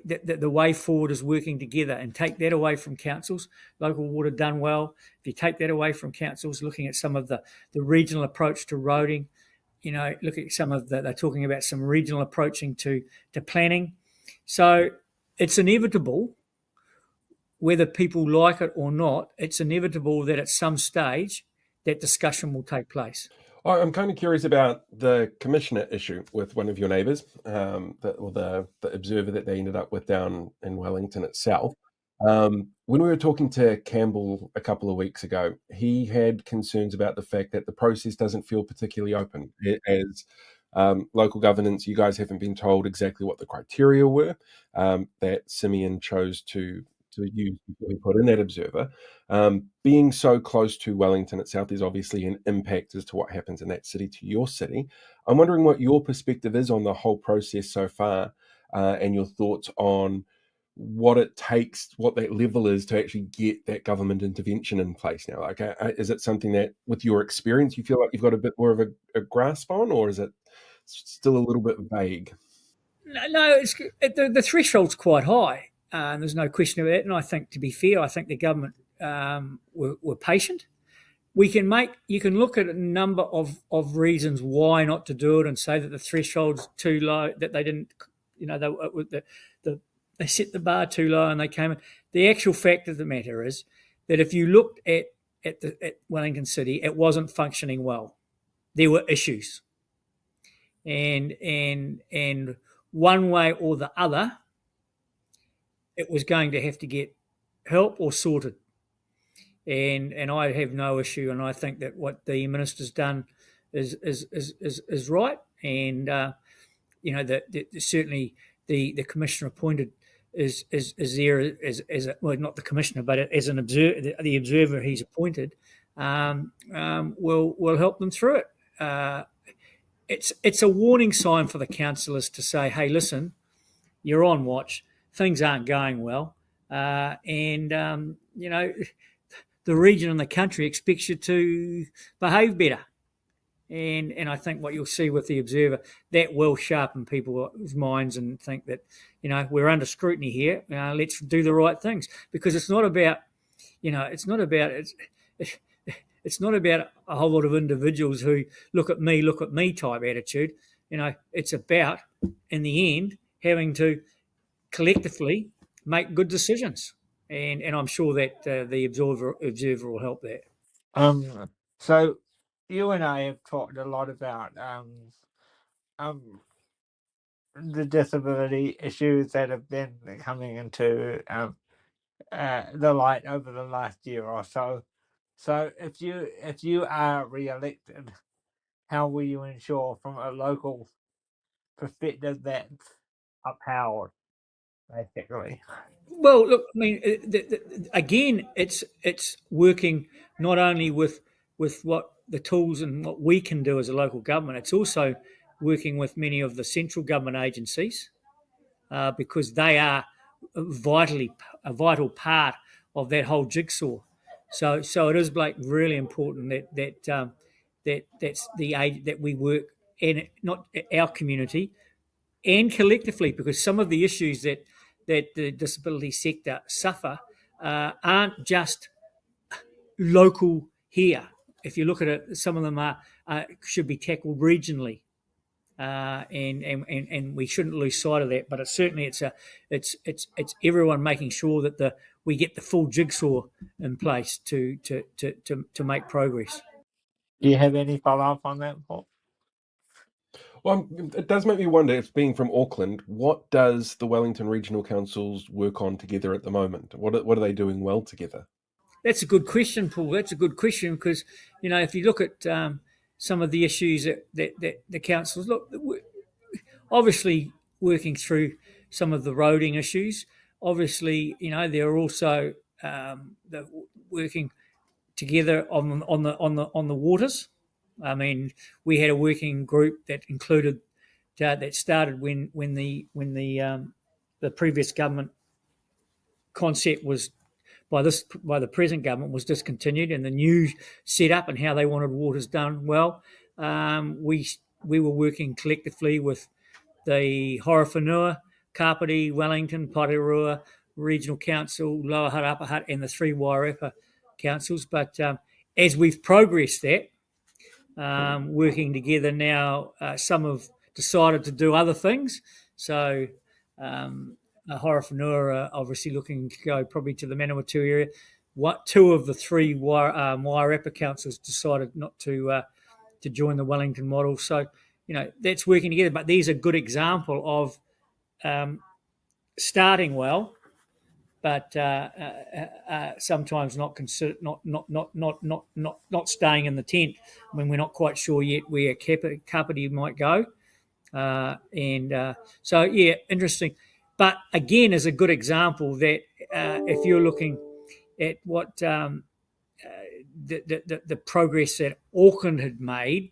that the way forward is working together, and take that away from councils. Local water done well. If you take that away from councils, looking at some of the regional approach to roading, look at some of they're talking about some regional approaching to planning. So it's inevitable, whether people like it or not, it's inevitable that at some stage that discussion will take place. I'm kind of curious about the commissioner issue with one of your neighbours, the observer that they ended up with down in Wellington itself. When we were talking to Campbell a couple of weeks ago, he had concerns about the fact that the process doesn't feel particularly open. As local governance, you guys haven't been told exactly what the criteria were that Simeon chose to use before he put in that observer. Being so close to Wellington itself, there's obviously an impact as to what happens in that city to your city. I'm wondering what your perspective is on the whole process so far, and your thoughts on what it takes, what that level is to actually get that government intervention in place now. Like, is it something that, with your experience, you feel like you've got a bit more of a grasp on, or is it still a little bit vague? No, the threshold's quite high. There's no question about it. And I think, to be fair, I think the government were patient. You can look at a number of reasons why not to do it, and say that the threshold's too low, that they didn't, they set the bar too low and they came in. The actual fact of the matter is that if you looked at Wellington City, it wasn't functioning well. There were issues, and one way or the other, it was going to have to get help or sorted. And I have no issue, and I think that what the minister's done is right. And certainly the commissioner appointed is there as well, not the commissioner, but as an observer, the observer he's appointed will help them through it. It's a warning sign for the councillors to say, hey, listen, you're on watch. Things aren't going well, and the region and the country expects you to behave better. And I think what you'll see with the observer, that will sharpen people's minds and think that, we're under scrutiny here. Let's do the right things, because it's not about a whole lot of individuals who look at me type attitude. It's about, in the end, having to collectively make good decisions, and I'm sure that the observer will help that. So you and I have talked a lot about the disability issues that have been coming into the light over the last year or so. So if you are re-elected, how will you ensure, from a local perspective, that's upheld, basically? Well, look, I mean, again, it's working not only with what the tools and what we can do as a local government. It's also working with many of the central government agencies, because they are a vital part of that whole jigsaw. So it is, Blake, really important that we work in not our community and collectively, because some of the issues that the disability sector suffer aren't just local here. If you look at it, some of them should be tackled regionally, and we shouldn't lose sight of that. But it's everyone making sure that we get the full jigsaw in place to make progress. Do you have any follow up on that, Paul? Well, it does make me wonder, if being from Auckland, what does the Wellington Regional Councils work on together at the moment? What are they doing well together? That's a good question, Paul. That's a good question, because, if you look at some of the issues that the councils, look, obviously working through some of the roading issues. Obviously, they're also working together on the waters. I mean, we had a working group that included that started when the previous government concept was by the present government was discontinued, and the new setup and how they wanted waters done well. We were working collectively with the Horowhenua Kapiti, Wellington, Aotearoa Regional Council, Lower Hutt, Upper Hutt, and the 3 Wairarapa councils. But as we've progressed that, working together now, some have decided to do other things. So Horowhenua are obviously looking to go probably to the Manawatu area. 2 of the 3 Wairarapa councils decided not to join the Wellington model. So, that's working together. But these are a good example of starting well, but sometimes not staying in the tent when we're not quite sure yet where Kapiti might go. So, interesting. But again, is a good example that if you're looking at what the progress that Auckland had made,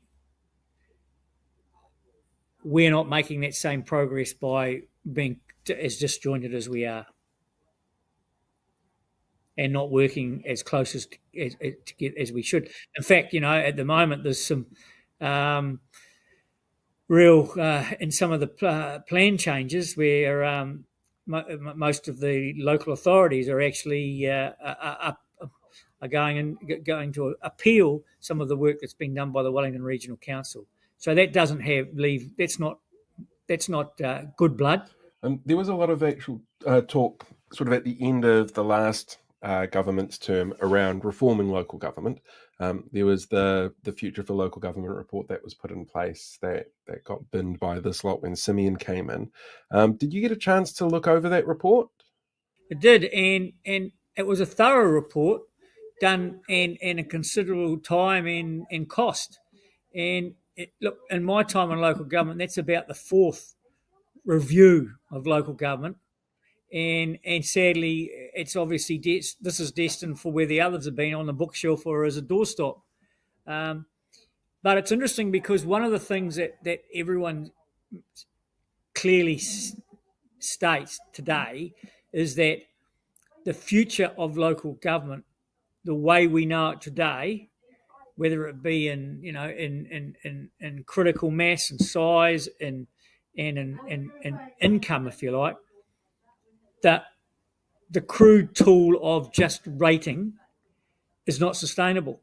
we're not making that same progress by being as disjointed as we are, and not working as close as we should. In fact, at the moment there's some real in some of the plan changes where most of the local authorities are actually are going to appeal some of the work that's been done by the Wellington Regional Council. So that doesn't leave. That's not good blood. There was a lot of actual talk, sort of at the end of the last government's term, around reforming local government. There was the Future for Local Government report that was put in place that got binned by this lot when Simeon came in. Did you get a chance to look over that report? I did, and it was a thorough report done in a considerable time and cost. And look, in my time in local government, that's about the 4th review of local government. And sadly, it's obviously this is destined for where the others have been, on the bookshelf or as a doorstop. But it's interesting because one of the things that everyone clearly states today is that the future of local government, the way we know it today, whether it be in critical mass and size and income, if you like, that the crude tool of just rating is not sustainable.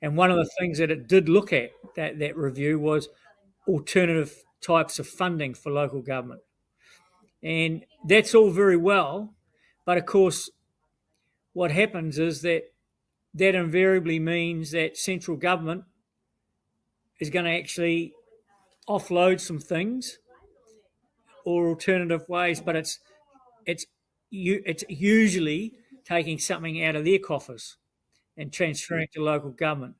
And one of the things that it did look at, that review, was alternative types of funding for local government. And that's all very well, but of course what happens is that invariably means that central government is going to actually offload some things or alternative ways, but it's usually taking something out of their coffers and transferring to local government.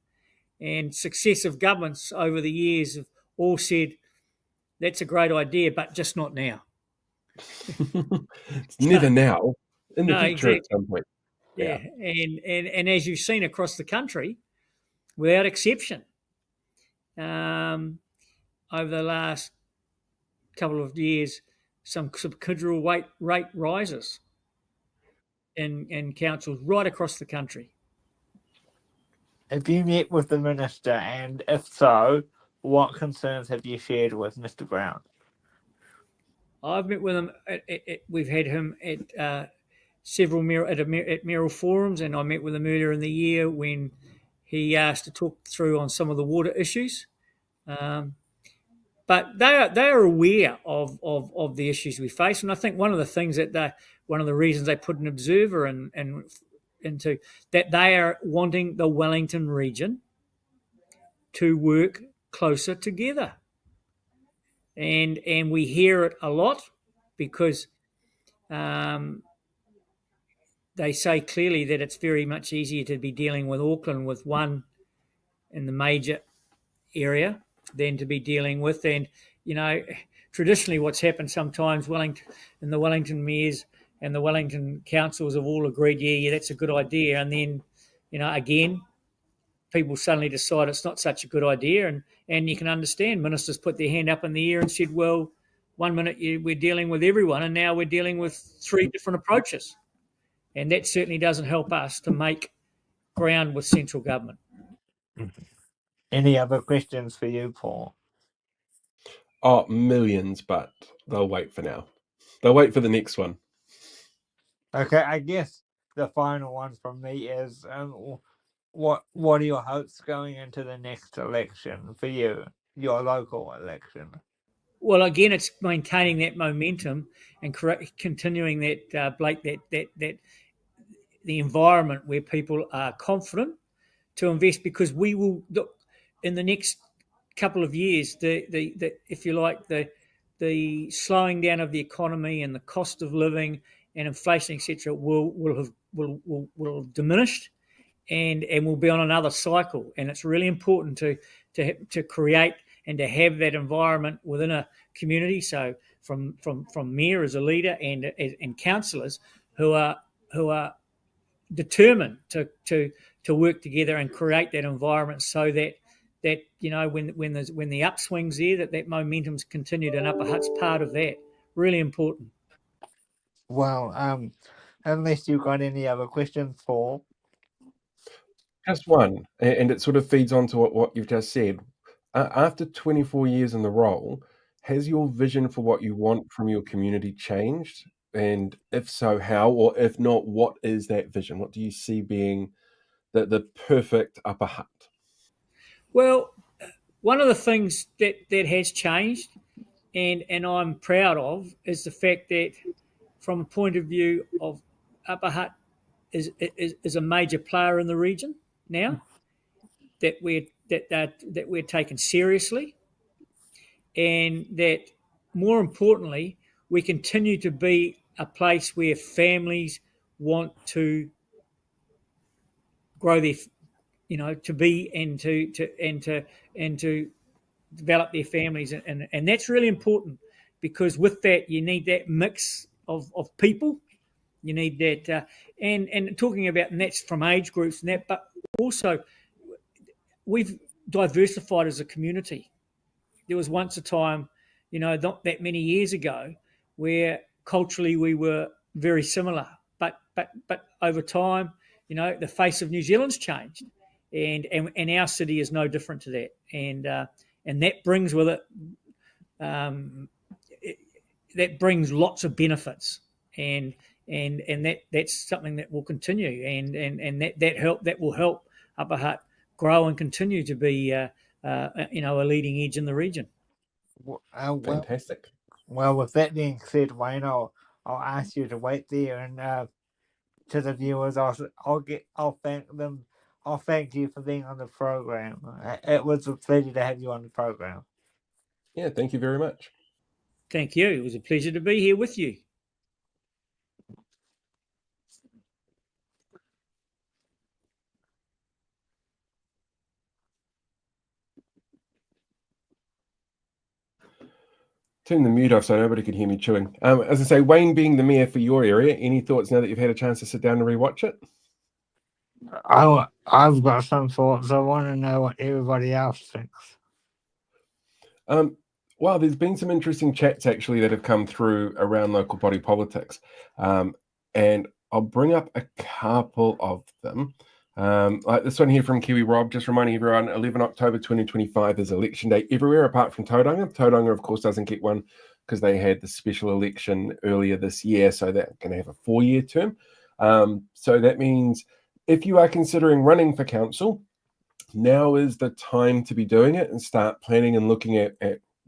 And successive governments over the years have all said, that's a great idea, but just not now. It's never now. In the future, exactly. At some point. Yeah. And as you've seen across the country, without exception, over the last couple of years, some considerable rate rises in councils right across the country. Have you met with the Minister, and if so, what concerns have you shared with Mr. Brown? I've met with him. We've had him at several mayoral forums, and I met with him earlier in the year when he asked to talk through on some of the water issues. But they are aware of the issues we face, and I think one of the things that one of the reasons they put an observer into that, they are wanting the Wellington region to work closer together, and we hear it a lot because they say clearly that it's very much easier to be dealing with Auckland with one in the major area than to be dealing with. And traditionally what's happened sometimes, the Wellington mayors and the Wellington councils have all agreed, yeah, that's a good idea. And then, again, people suddenly decide it's not such a good idea. And you can understand ministers put their hand up in the air and said, well, 1 minute we're dealing with everyone and now we're dealing with 3 different approaches. And that certainly doesn't help us to make ground with central government. Any other questions for you, Paul? Oh, millions, but they'll wait for now. They'll wait for the next one. Okay, I guess the final one from me is what are your hopes going into the next election for you, your local election? Well, again, it's maintaining that momentum and continuing that, Blake, that the environment where people are confident to invest, because we will look in the next couple of years. The if you like, the slowing down of the economy and the cost of living and inflation, etc., will have diminished, and we'll be on another cycle. And it's really important to create and to have that environment within a community. So from mayor as a leader and councillors who are determined to work together and create that environment, so that when the upswing's there, that momentum's continued, and Upper Hutt's part of that. Really important. Well, unless you've got any other questions, Paul. Just one, and it sort of feeds on to what you've just said. After 24 years in the role, has your vision for what you want from your community changed? And if so, how? Or if not, what is that vision? What do you see being the perfect Upper Hutt? Well, one of the things that has changed, and I'm proud of, is the fact that from a point of view of Upper Hutt is a major player in the region now, that we're taken seriously, and that more importantly, we continue to be a place where families want to grow their, to be and to develop their families, and that's really important, because with that you need that mix of people. You need that, and talking about, and that's from age groups and that, but also we've diversified as a community. There was once a time, not that many years ago, where culturally we were very similar, but over time, the face of New Zealand's changed, and our city is no different to that, and that brings with it, that brings lots of benefits, and that's something that will continue, and that will help Upper Hutt grow and continue to be a leading edge in the region. Fantastic. Well, with that being said, Wayne, I'll ask you to wait there, and to the viewers, I'll thank them. I'll thank you for being on the program. It was a pleasure to have you on the program. Yeah, thank you very much. Thank you. It was a pleasure to be here with you. Turn the mute off so nobody could hear me chewing. As I say, Wayne being the mayor for your area, any thoughts now that you've had a chance to sit down and rewatch it? I've got some thoughts. I want to know what everybody else thinks. Well, there's been some interesting chats actually that have come through around local body politics, and I'll bring up a couple of them. Like this one here from Kiwi Rob, just reminding everyone, 11 October 2025 is election day everywhere apart from Tauranga. Tauranga, of course, doesn't get one because they had the special election earlier this year, so they're going to have a 4-year term. So that means if you are considering running for council, now is the time to be doing it and start planning and looking at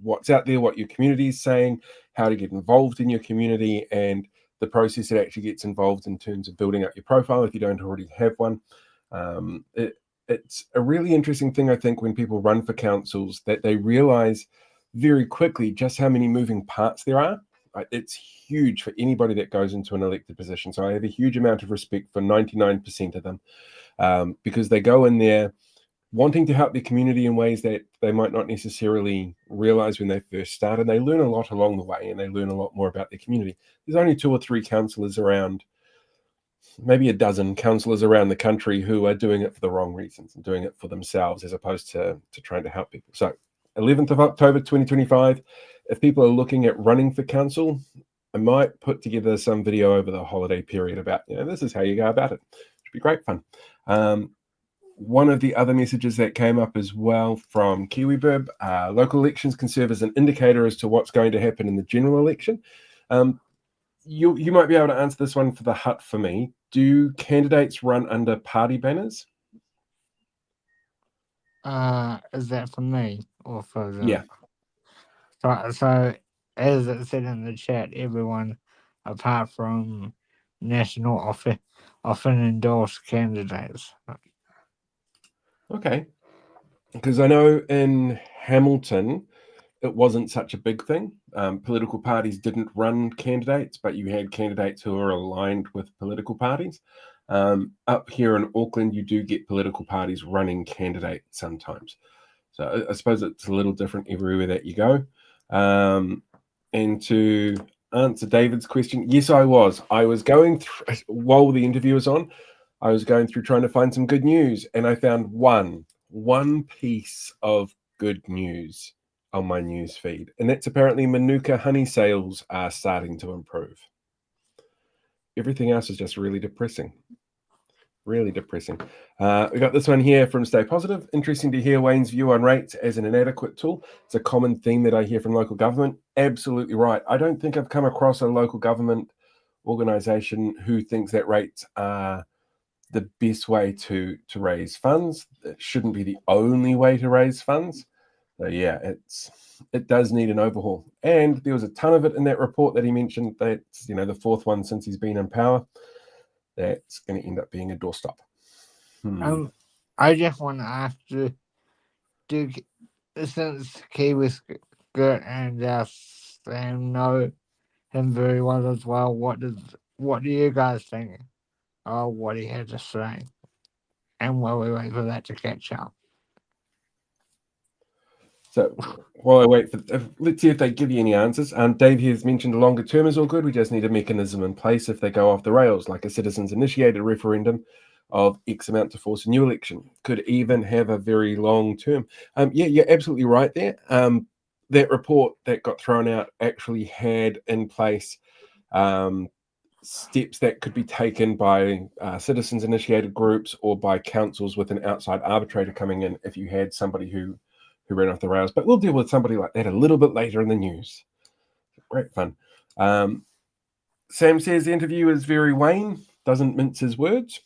what's out there, what your community is saying, how to get involved in your community, and the process that actually gets involved in terms of building up your profile if you don't already have one. It's a really interesting thing, I think, when people run for councils, that they realize very quickly just how many moving parts there are. It's huge for anybody that goes into an elected position. So I have a huge amount of respect for 99% of them, because they go in there wanting to help their community in ways that they might not necessarily realize when they first start. And they learn a lot along the way, and they learn a lot more about their community. There's only 2 or 3 councillors around, maybe a dozen councillors around the country who are doing it for the wrong reasons and doing it for themselves as opposed to trying to help people. So 11th of October 2025, if people are looking at running for council, I might put together some video over the holiday period about, this is how you go about it. Should be great fun. One of the other messages that came up as well from KiwiBurb, local elections can serve as an indicator as to what's going to happen in the general election. You might be able to answer this one for the Hut for me. Do candidates run under party banners? Is that for me or for the? Yeah. So as it said in the chat, everyone apart from national often endorsed candidates. Okay. Because I know in Hamilton, it wasn't such a big thing. Political parties didn't run candidates, but you had candidates who are aligned with political parties. Up here in Auckland, you do get political parties running candidates sometimes. So I suppose it's a little different everywhere that you go. And to answer David's question, yes, I was. I was going through, while the interview was on, I was going through trying to find some good news, and I found one piece of good news on my news feed, and that's apparently Manuka honey sales are starting to improve. Everything else is just really depressing. Really depressing. We got this one here from Stay Positive. Interesting to hear Wayne's view on rates as an inadequate tool. It's a common theme that I hear from local government. Absolutely right. I don't think I've come across a local government organisation who thinks that rates are the best way to raise funds. It shouldn't be the only way to raise funds. So yeah, it does need an overhaul. And there was a ton of it in that report that he mentioned. That's the fourth one since he's been in power. That's going to end up being a doorstop. I just want to ask you, since Kiwi Skirt and Sam know him very well as well, what do you guys think of what he had to say? And while we wait for that to catch up. So while I wait let's see if they give you any answers. Dave has mentioned a longer term is all good. We just need a mechanism in place if they go off the rails, like a citizens-initiated referendum of X amount to force a new election. Could even have a very long term. Yeah, you're absolutely right there. That report that got thrown out actually had in place steps that could be taken by citizens-initiated groups or by councils with an outside arbitrator coming in if you had somebody who ran off the rails. But we'll deal with somebody like that a little bit later in the news. Great fun. Sam says the interview is very Wayne, doesn't mince his words.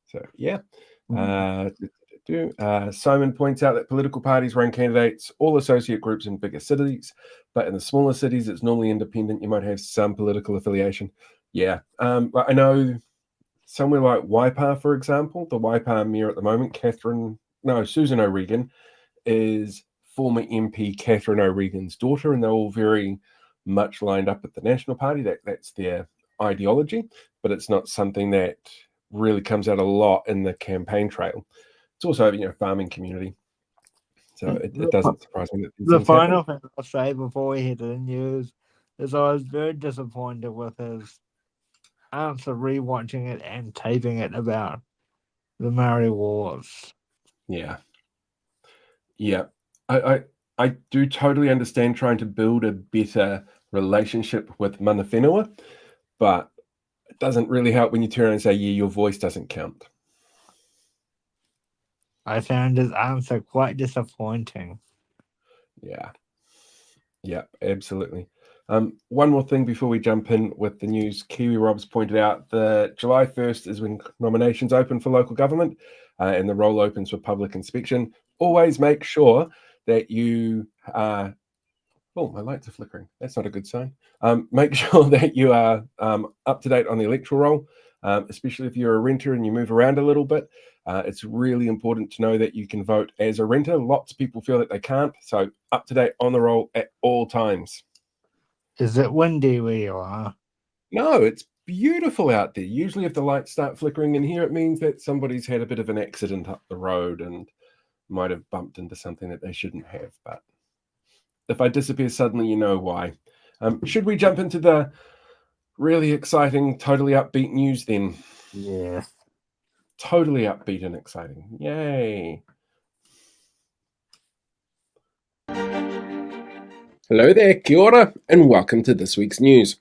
So yeah. Simon points out that political parties run candidates, all associate groups in bigger cities, but in the smaller cities, it's normally independent. You might have some political affiliation. Yeah. I know somewhere like Waipa, for example, the Waipa Mayor at the moment, Susan O'Regan, is former MP Catherine O'Regan's daughter, and they're all very much lined up with the National Party. That's their ideology, but it's not something that really comes out a lot in the campaign trail. It's also a farming community, so it doesn't surprise me that the final thing I'll say before we head to the news is I was very disappointed with his answer rewatching it and taping it about the Māori Wars. Yeah, I do totally understand trying to build a better relationship with mana whenua, but it doesn't really help when you turn around and say, yeah, your voice doesn't count. I found his answer quite disappointing. Yeah, absolutely. One more thing before we jump in with the news. Kiwi Rob's pointed out that July 1st is when nominations open for local government and the roll opens for public inspection. Always make sure that you are... Oh, my lights are flickering. That's not a good sign. Make sure that you are up to date on the electoral roll, especially if you're a renter and you move around a little bit. It's really important to know that you can vote as a renter. Lots of people feel that they can't. So up to date on the roll at all times. Is it windy where you are? No, it's beautiful out there. Usually if the lights start flickering in here, it means that somebody's had a bit of an accident up the road and might have bumped into something that they shouldn't have. But if I disappear suddenly, you know why. Should we jump into the really exciting, totally upbeat news then? Yeah. Totally upbeat and exciting. Yay. Hello there, kia ora, and welcome to this week's news.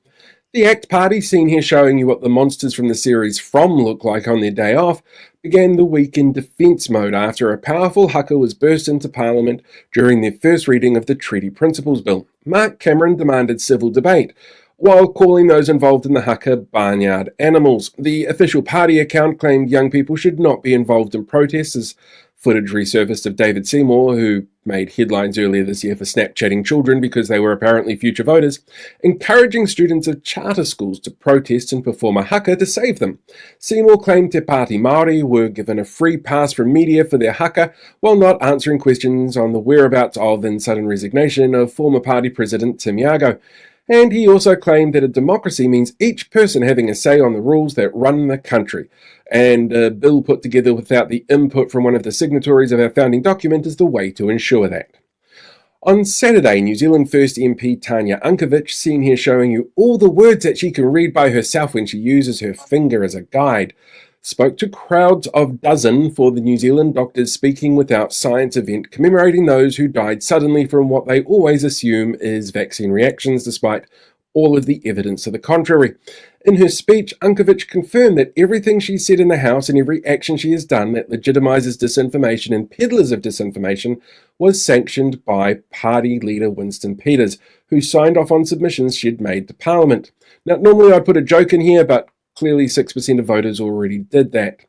The ACT Party, seen here showing you what the monsters from the series From look like on their day off, began the week in defence mode after a powerful haka was burst into Parliament during their first reading of the Treaty Principles Bill. Mark Cameron demanded civil debate while calling those involved in the haka barnyard animals. The official party account claimed young people should not be involved in protests, as footage resurfaced of David Seymour, who made headlines earlier this year for Snapchatting children because they were apparently future voters, encouraging students of charter schools to protest and perform a haka to save them. Seymour claimed Te Pāti Māori were given a free pass from media for their haka, while not answering questions on the whereabouts of and sudden resignation of former party president Tim Iago. And he also claimed that a democracy means each person having a say on the rules that run the country. And a bill put together without the input from one of the signatories of our founding document is the way to ensure that. On Saturday, New Zealand First MP Tanya Unkovic, seen here showing you all the words that she can read by herself when she uses her finger as a guide, spoke to crowds of dozen for the New Zealand Doctors Speaking Without Science event commemorating those who died suddenly from what they always assume is vaccine reactions, despite all of the evidence to the contrary. In her speech, Unkovic confirmed that everything she said in the House and every action she has done that legitimises disinformation and peddlers of disinformation was sanctioned by party leader Winston Peters, who signed off on submissions she'd made to Parliament. Now, normally I'd put a joke in here, but clearly 6% of voters already did that.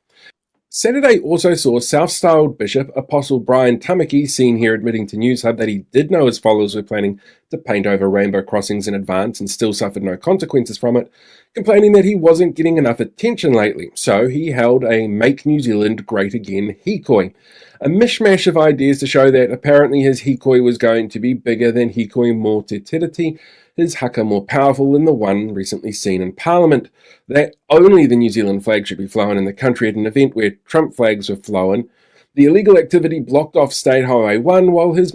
Saturday also saw self-styled Bishop Apostle Brian Tamaki seen here admitting to News Hub that he did know his followers were planning to paint over rainbow crossings in advance and still suffered no consequences from it, complaining that he wasn't getting enough attention lately, so he held a Make New Zealand Great Again hikoi, a mishmash of ideas to show that apparently his hikoi was going to be bigger than hikoi mō te tiriti, his haka more powerful than the one recently seen in Parliament, that only the New Zealand flag should be flown in the country at an event where Trump flags were flown. The illegal activity blocked off State Highway 1 while his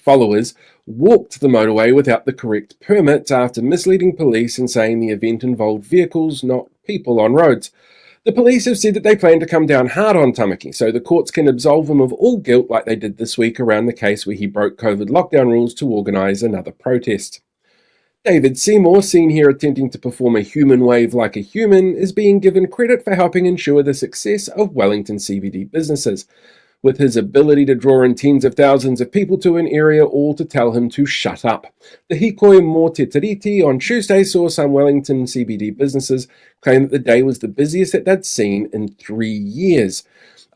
followers walked the motorway without the correct permits after misleading police and saying the event involved vehicles, not people on roads. The police have said that they plan to come down hard on Tamaki so the courts can absolve him of all guilt like they did this week around the case where he broke COVID lockdown rules to organise another protest. David Seymour, seen here attempting to perform a human wave like a human, is being given credit for helping ensure the success of Wellington CBD businesses, with his ability to draw in tens of thousands of people to an area all to tell him to shut up. The hikoi mō te tiriti on Tuesday saw some Wellington CBD businesses claim that the day was the busiest that they'd seen in 3 years,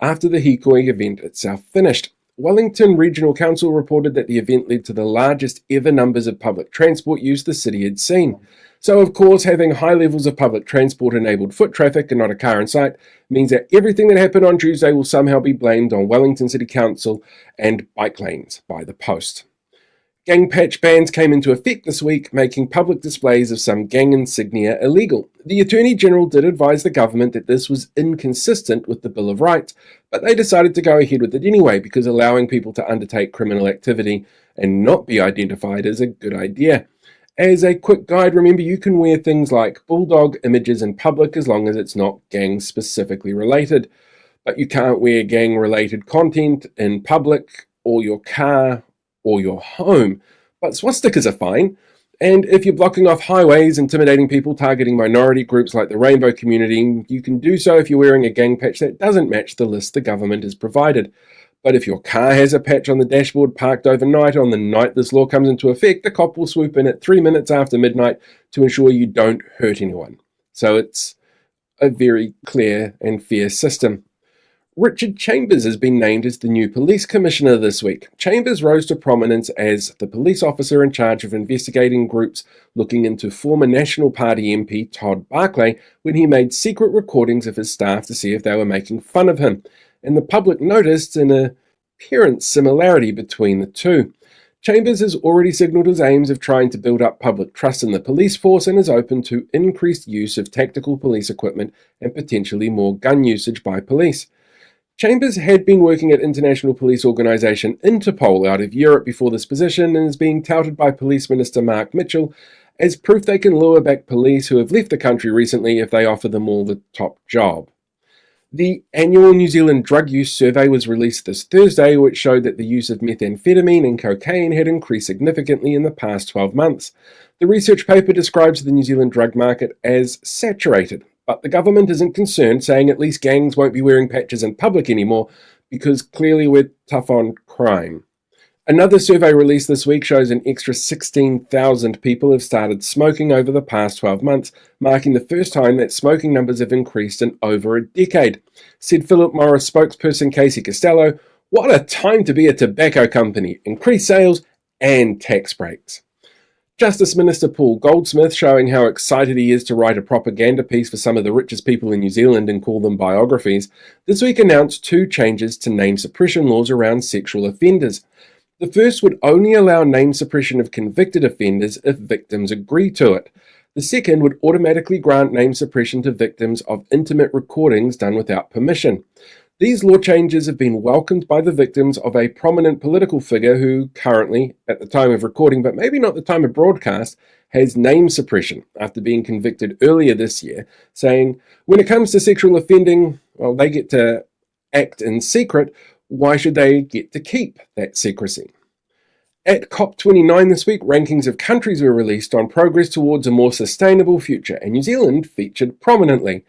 after the hikoi event itself finished. Wellington Regional Council reported that the event led to the largest ever numbers of public transport use the city had seen. So, of course, having high levels of public transport-enabled foot traffic and not a car in sight means that everything that happened on Tuesday will somehow be blamed on Wellington City Council and bike lanes by the post. Gang patch bans came into effect this week, making public displays of some gang insignia illegal. The Attorney-General did advise the government that this was inconsistent with the Bill of Rights, but they decided to go ahead with it anyway because allowing people to undertake criminal activity and not be identified is a good idea. As a quick guide, remember you can wear things like bulldog images in public as long as it's not gang specifically related, but you can't wear gang-related content in public or your car or your home. But swastikas are fine. And if you're blocking off highways, intimidating people, targeting minority groups like the rainbow community, you can do so if you're wearing a gang patch that doesn't match the list the government has provided. But if your car has a patch on the dashboard parked overnight on the night this law comes into effect, the cop will swoop in at 3 minutes after midnight to ensure you don't hurt anyone. So it's a very clear and fair system. Richard Chambers has been named as the new police commissioner this week. Chambers rose to prominence as the police officer in charge of investigating groups looking into former National Party MP Todd Barclay when he made secret recordings of his staff to see if they were making fun of him, and the public noticed an apparent similarity between the two. Chambers has already signalled his aims of trying to build up public trust in the police force and is open to increased use of tactical police equipment and potentially more gun usage by police. Chambers had been working at international police organisation Interpol out of Europe before this position and is being touted by Police Minister Mark Mitchell as proof they can lure back police who have left the country recently if they offer them all the top job. The annual New Zealand Drug Use Survey was released this Thursday, which showed that the use of methamphetamine and cocaine had increased significantly in the past 12 months. The research paper describes the New Zealand drug market as saturated, but the government isn't concerned, saying at least gangs won't be wearing patches in public anymore because clearly we're tough on crime. Another survey released this week shows an extra 16,000 people have started smoking over the past 12 months, marking the first time that smoking numbers have increased in over a decade. Said Philip Morris spokesperson Casey Costello, "What a time to be a tobacco company, increased sales and tax breaks." Justice Minister Paul Goldsmith, showing how excited he is to write a propaganda piece for some of the richest people in New Zealand and call them biographies, this week announced 2 changes to name suppression laws around sexual offenders. The first would only allow name suppression of convicted offenders if victims agree to it. The second would automatically grant name suppression to victims of intimate recordings done without permission. These law changes have been welcomed by the victims of a prominent political figure who currently, at the time of recording, but maybe not the time of broadcast, has name suppression after being convicted earlier this year, saying, when it comes to sexual offending, well, they get to act in secret. Why should they get to keep that secrecy? At COP29 this week, rankings of countries were released on progress towards a more sustainable future, and New Zealand featured prominently.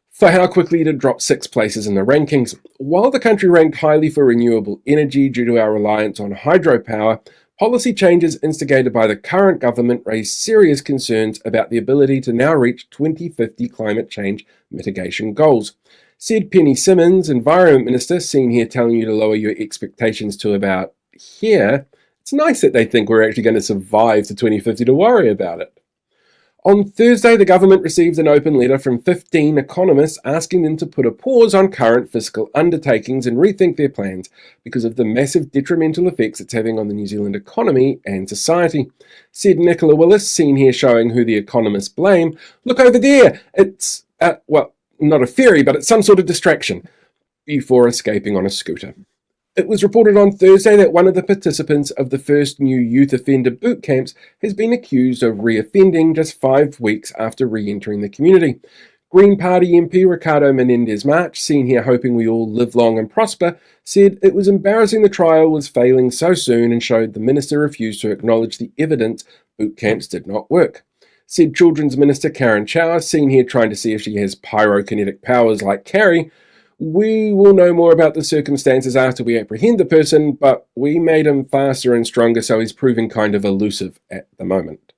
For how quickly it dropped 6 places in the rankings. While the country ranked highly for renewable energy due to our reliance on hydropower, policy changes instigated by the current government raised serious concerns about the ability to now reach 2050 climate change mitigation goals. Said Penny Simmons, Environment Minister, seen here telling you to lower your expectations to about here. It's nice that they think we're actually going to survive to 2050 to worry about it. On Thursday, the government received an open letter from 15 economists asking them to put a pause on current fiscal undertakings and rethink their plans because of the massive detrimental effects it's having on the New Zealand economy and society. Said Nicola Willis, seen here showing who the economists blame, "Look over there, it's, not a ferry, but it's some sort of distraction," before escaping on a scooter. It was reported on Thursday that one of the participants of the first new youth offender boot camps has been accused of reoffending just 5 weeks after re-entering the community. Green Party MP Ricardo Menendez-March, seen here hoping we all live long and prosper, said it was embarrassing the trial was failing so soon and showed the minister refused to acknowledge the evidence boot camps did not work. Said Children's Minister Karen Chow, seen here trying to see if she has pyrokinetic powers like Carrie, "We will know more about the circumstances after we apprehend the person, but we made him faster and stronger, so he's proving kind of elusive at the moment."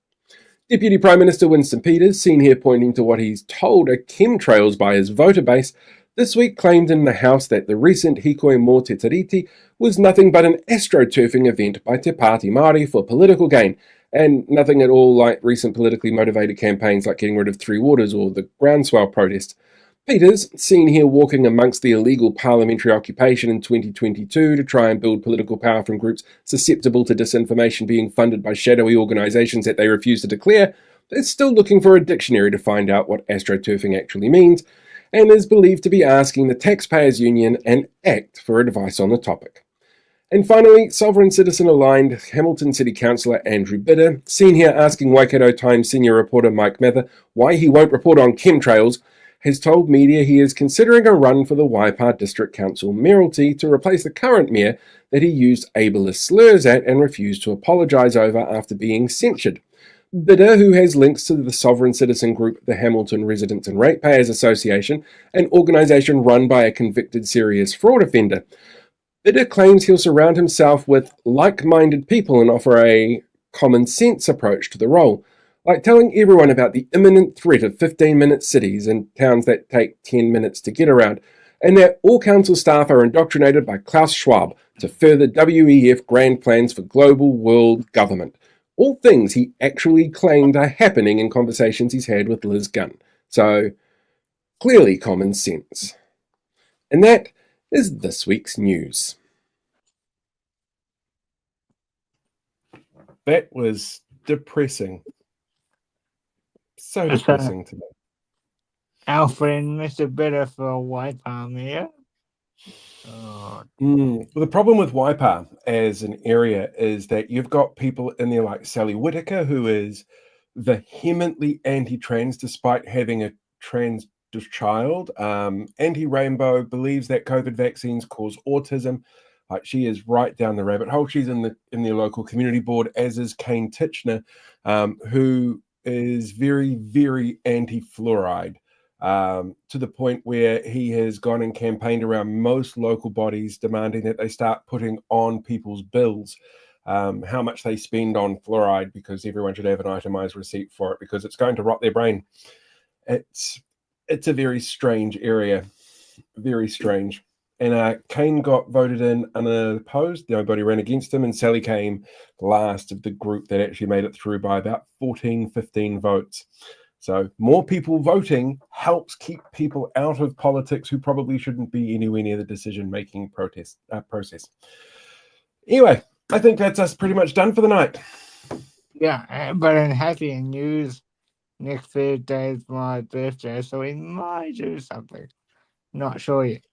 Deputy Prime Minister Winston Peters, seen here pointing to what he's told are chemtrails by his voter base, this week claimed in the House that the recent Hikoi Mō Te Tiriti was nothing but an astroturfing event by Te Pāti Māori for political gain, and nothing at all like recent politically motivated campaigns like getting rid of Three Waters or the groundswell protest. Peters, seen here walking amongst the illegal parliamentary occupation in 2022 to try and build political power from groups susceptible to disinformation being funded by shadowy organisations that they refuse to declare, is still looking for a dictionary to find out what astroturfing actually means, and is believed to be asking the Taxpayers Union and ACT for advice on the topic. And finally, Sovereign Citizen-aligned Hamilton City Councillor Andrew Bidder, seen here asking Waikato Times senior reporter Mike Mather why he won't report on chemtrails, has told media he is considering a run for the Waipa District Council mayoralty to replace the current mayor that he used ableist slurs at and refused to apologise over after being censured. Bidder, who has links to the sovereign citizen group the Hamilton Residents and Ratepayers Association, an organisation run by a convicted serious fraud offender, Bidder claims he'll surround himself with like-minded people and offer a common-sense approach to the role, like telling everyone about the imminent threat of 15-minute cities and towns that take 10 minutes to get around, and that all council staff are indoctrinated by Klaus Schwab to further WEF grand plans for global world government. All things he actually claimed are happening in conversations he's had with Liz Gunn. So, clearly common sense. And that is this week's news. That was depressing. So depressing today. Our friend Mr. Bidder for Waipa Mayor. Well, the problem with Waipa as an area is that you've got people in there like Sally Whitaker, who is vehemently anti-trans despite having a trans child, anti-rainbow, believes that COVID vaccines cause autism. Like, she is right down the rabbit hole. She's in their local community board, as is Kane Titchener, who is very, very anti-fluoride. to the point where he has gone and campaigned around most local bodies demanding that they start putting on people's bills how much they spend on fluoride, because everyone should have an itemized receipt for it, because it's going to rot their brain. It's a very strange area, very strange. And Kane got voted in unopposed. Nobody ran against him, and Sally came last of the group that actually made it through by about 14, 15 votes. So more people voting helps keep people out of politics who probably shouldn't be anywhere near the decision-making process. Anyway, I think that's us pretty much done for the night. Yeah, but in happy news, next Thursday is my birthday, so we might do something. Not sure yet.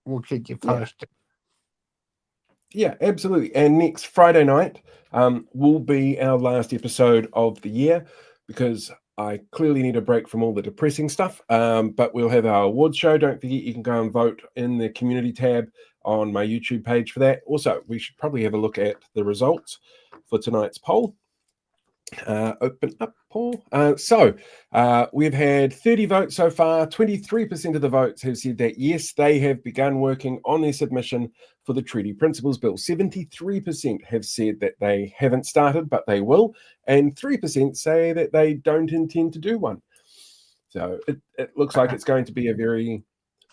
We'll keep you posted. Yeah, absolutely. And next Friday night will be our last episode of the year, because I clearly need a break from all the depressing stuff. But we'll have our awards show. Don't forget, you can go and vote in the community tab on my YouTube page for that. Also, we should probably have a look at the results for tonight's poll. Open up poll. So we've had 30 votes so far. 23% of the votes have said that yes, they have begun working on their submission for the Treaty Principles Bill. 73% have said that they haven't started, but they will, and 3% say that they don't intend to do one. So it looks like it's going to be a very,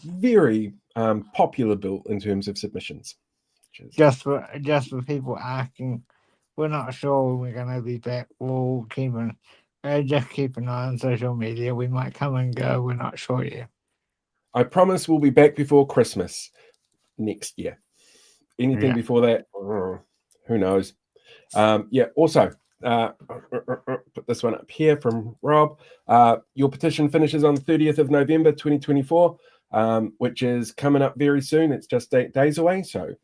very popular bill in terms of submissions. Just for people asking, we're not sure when we're going to be back. We'll just keep an eye on social media. We might come and go. We're not sure yet. I promise we'll be back before Christmas next year. Anything before that, who knows? Also, put this one up here from Rob. Your petition finishes on the 30th of November 2024, which is coming up very soon. It's just 8 days away. So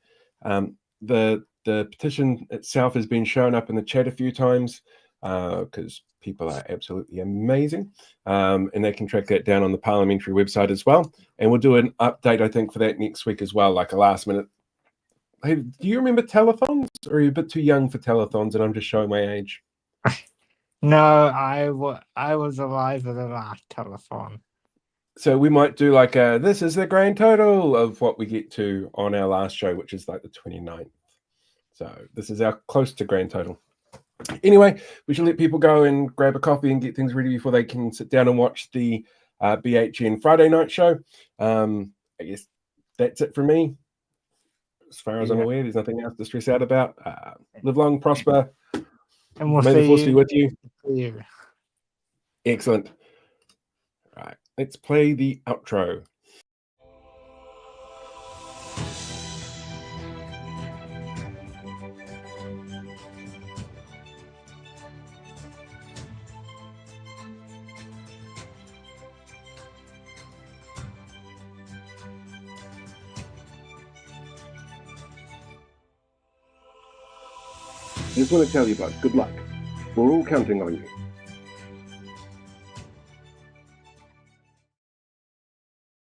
the petition itself has been shown up in the chat a few times because people are absolutely amazing. And they can track that down on the parliamentary website as well. And we'll do an update, I think, for that next week as well, like a last minute. Hey, do you remember telethons? Or are you a bit too young for telethons and I'm just showing my age? No, I was alive for the last telethon. So we might do like this is the grand total of what we get to on our last show, which is like the 29th. So this is our close to grand total. Anyway, we should let people go and grab a coffee and get things ready before they can sit down and watch the BHN Friday night show. I guess that's it for me. As far as I'm aware, there's nothing else to stress out about. Live long, prosper. And we'll May the force be with you. Yeah. Excellent. All right, let's play the outro. I just want to tell you, bud, good luck. We're all counting on you.